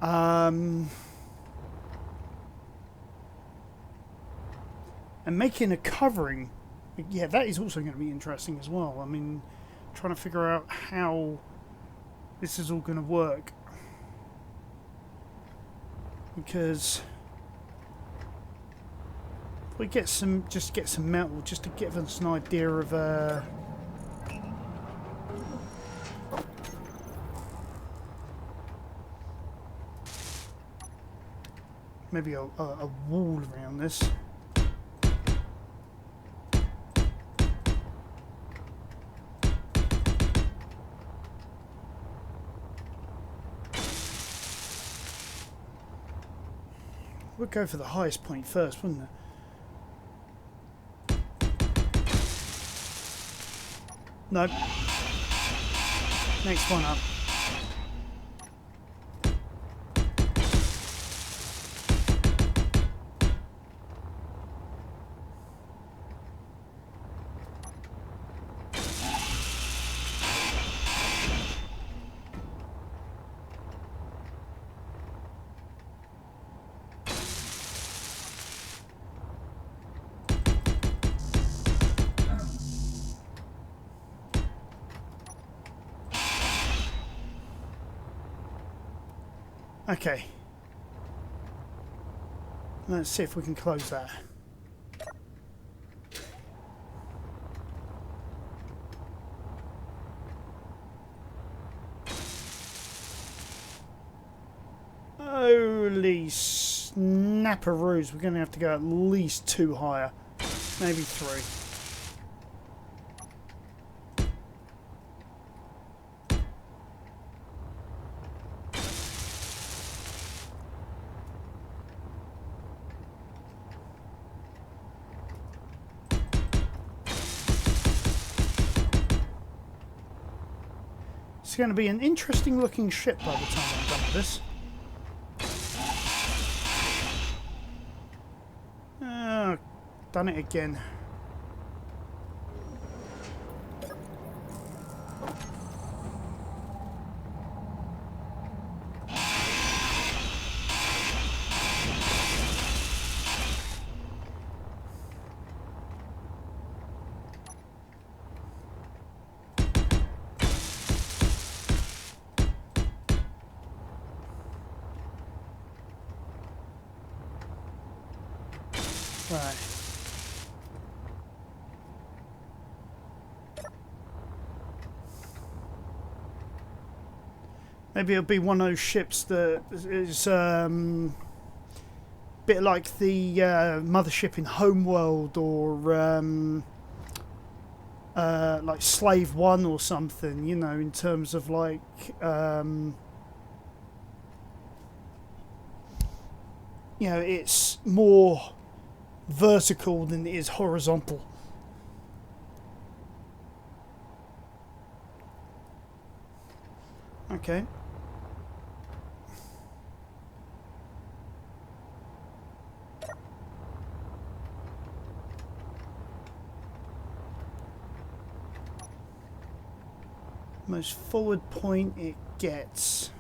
And making a covering, yeah, that is also going to be interesting as well. I mean, trying to figure out how this is all going to work. Because if we get some, just get some metal, just to give us an idea of maybe a wall around this. We'd go for the highest point first, wouldn't it? Nope. Next one up. Okay. Let's see if we can close that. Holy snapperoos, we're going to have to go at least 2 higher. Maybe 3. It's going to be an interesting looking ship by the time I'm done with this. Done it again. Right. Maybe it'll be one of those ships that is bit like the mothership in Homeworld, or like Slave One or something, you know, in terms of like you know, it's more vertical than it is horizontal. Okay. Most forward point it gets.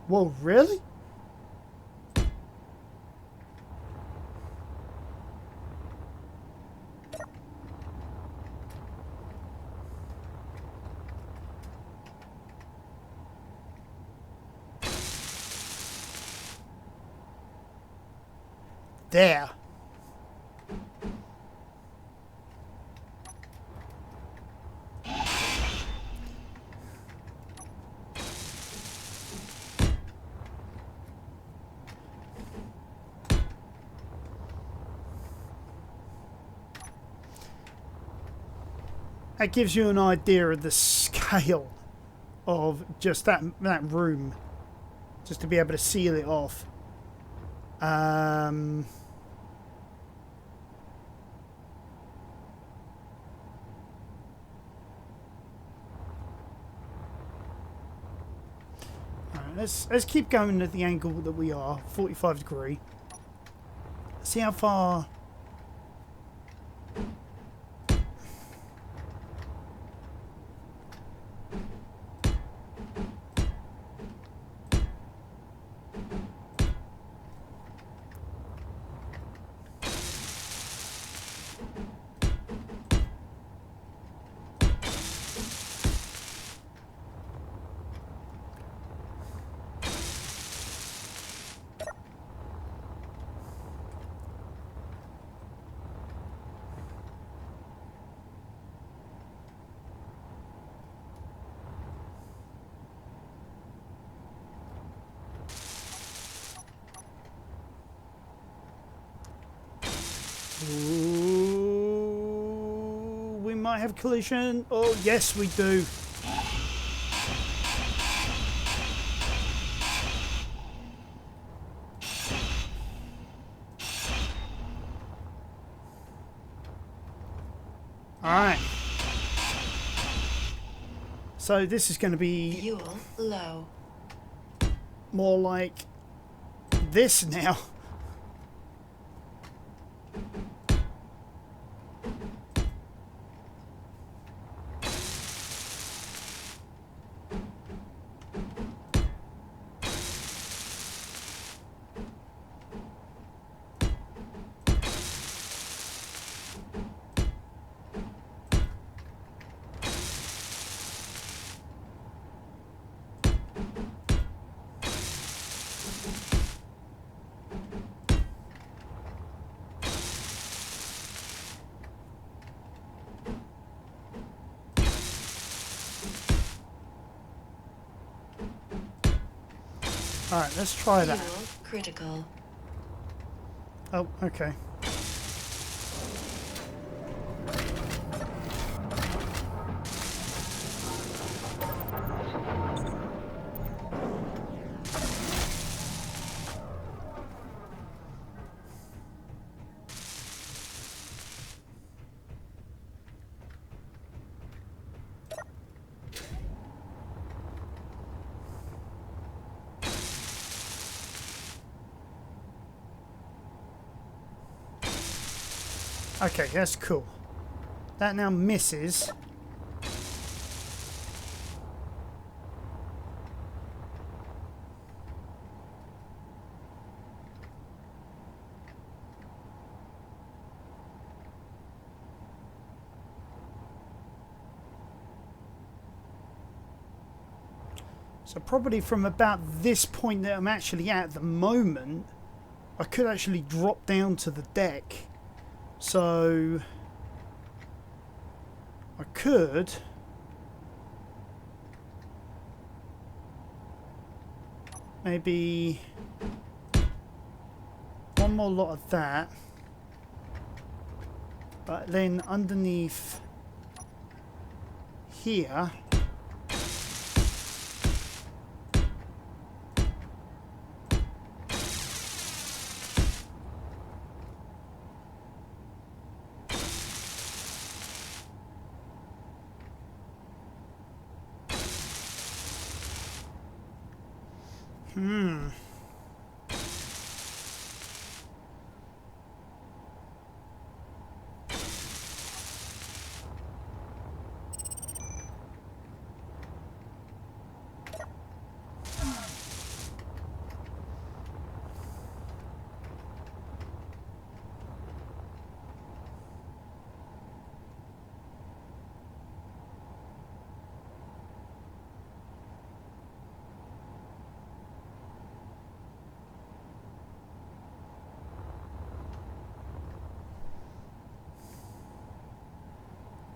Whoa, really? There. That gives you an idea of the scale of just that room, just to be able to seal it off. Let's keep going at the angle that we are, 45 degree. See how far. Ooh, we might have collision. Oh, yes, we do. Alright. So this is going to be Fuel low. more like this now. Alright, let's try that. Fuel critical. Oh, okay. Okay, that's cool. That now misses. So probably from about this point that I'm actually at the moment, I could actually drop down to the deck. So I could maybe one more lot of that, but then underneath here Hmm.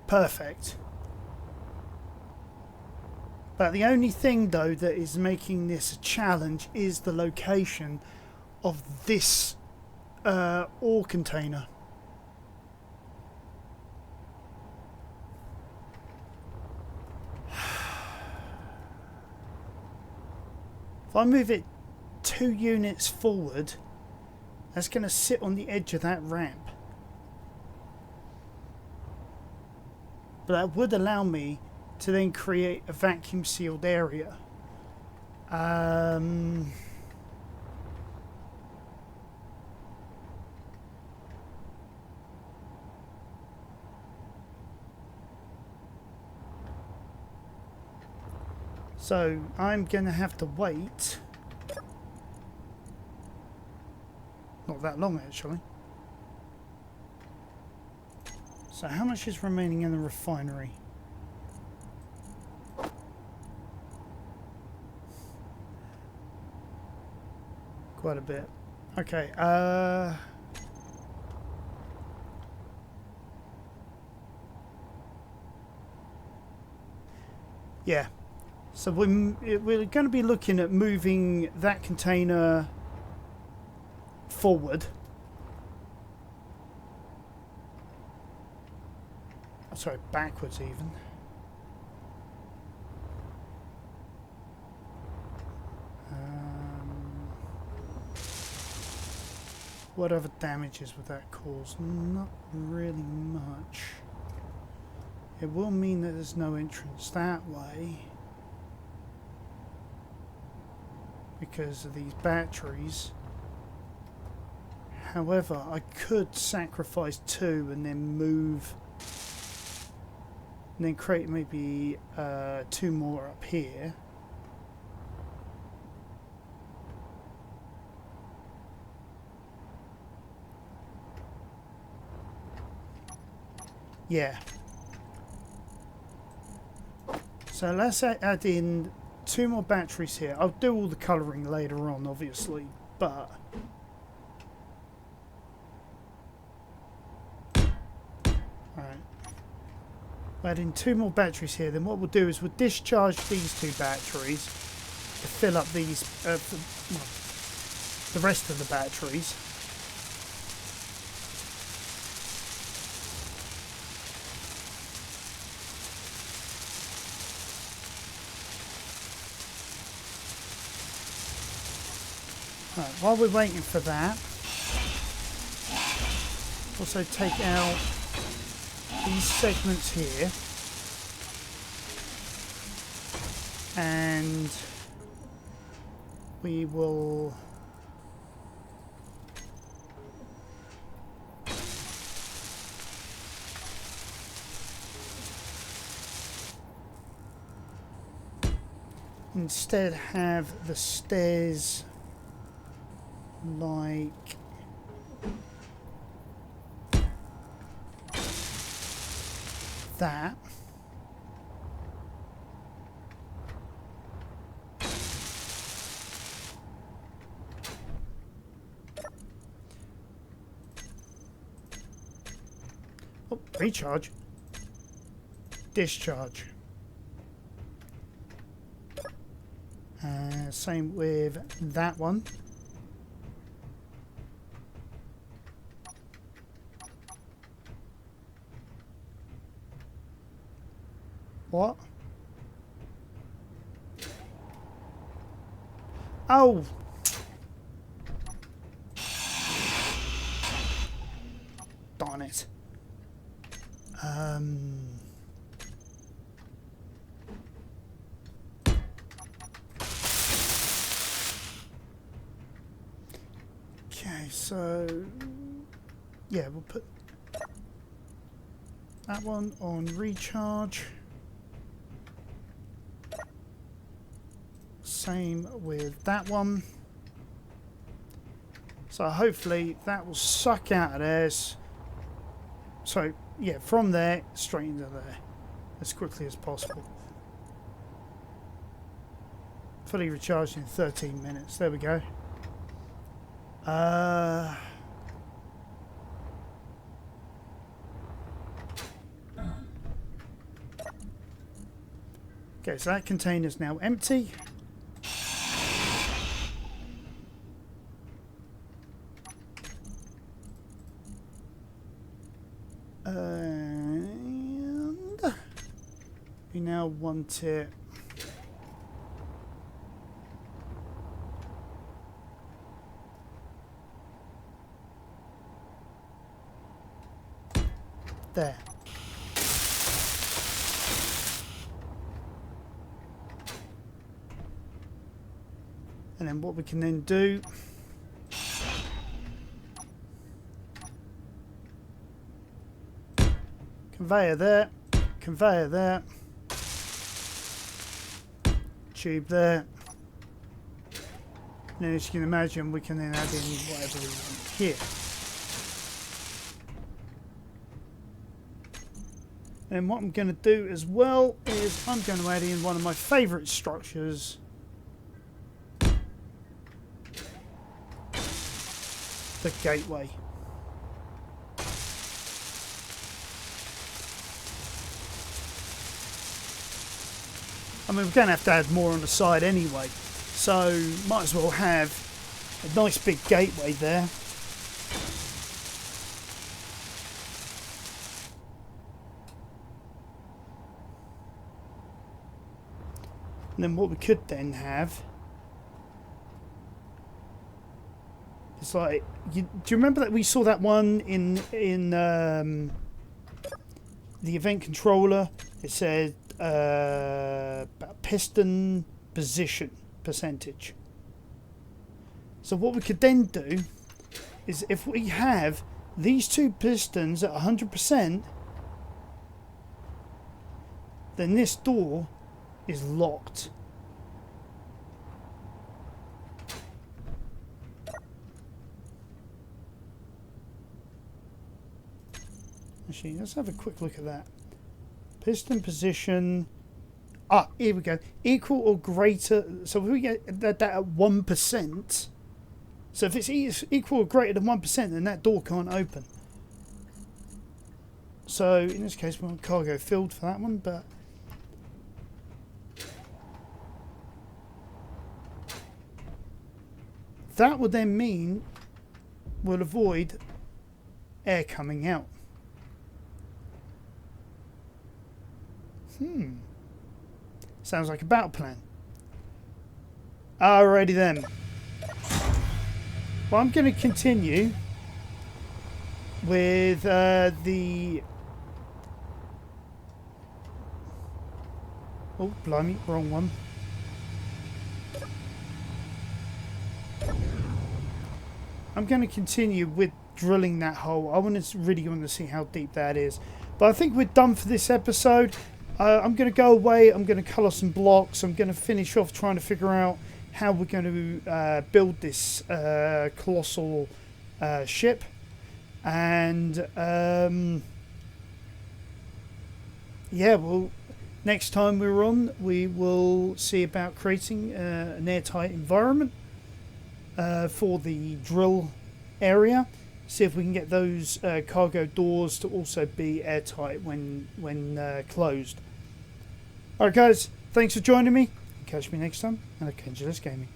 Perfect. But the only thing though that is making this a challenge is the location of this ore container. If I move it 2 units forward, that's going to sit on the edge of that ramp. But that would allow me to then create a vacuum sealed area. So I'm going to have to wait. Not that long actually. So how much is remaining in the refinery? Quite a bit. Okay, yeah. So we're going to be looking at moving that container forward. Sorry, backwards even. What other damages would that cause? Not really much. It will mean that there's no entrance that way because of these batteries. However, I could sacrifice 2 and then move and then create maybe 2 more up here. Yeah. So let's add in 2 more batteries here. I'll do all the colouring later on, obviously, but alright. Add in 2 more batteries here. Then what we'll do is we'll discharge these 2 batteries to fill up these, the rest of the batteries. Right, while we're waiting for that, also take out these segments here and we will instead have the stairs like that. Oh, recharge. Discharge. Same with that one. What? Oh! Darn it. Okay, so yeah, we'll put that one on recharge. Same with that one. So hopefully that will suck out of there. So yeah, from there straight into there as quickly as possible. Fully recharged in 13 minutes. There we go. Okay, so that container's now empty. And we now want it there. And then what we can then do conveyor there, conveyor there, tube there. And then as you can imagine we can then add in whatever we want here. And what I'm going to do as well is I'm going to add in one of my favourite structures. The gateway. I mean, we're going to have to add more on the side anyway, so might as well have a nice big gateway there. And then what we could then have is like, do you remember that we saw that one in the event controller? It said about piston position percentage. So what we could then do is if we have these two pistons at 100%, then this door is locked. Actually, let's have a quick look at that. Piston position. Ah, here we go. Equal or greater. So if we get that at 1%. So if it's equal or greater than 1%, then that door can't open. So in this case, we want cargo filled for that one, but that would then mean we'll avoid air coming out. Sounds like a battle plan. Alrighty then. Well, I'm going to continue with the... Oh, blimey, wrong one. I'm going to continue with drilling that hole. I really want to see how deep that is. But I think we're done for this episode. I'm going to go away. I'm going to colour some blocks. I'm going to finish off trying to figure out how we're going to build this colossal ship. And yeah, well, next time we're on, we will see about creating an airtight environment for the drill area. See if we can get those cargo doors to also be airtight when closed. Alright guys, thanks for joining me. Catch me next time, and I'll catch you this gaming.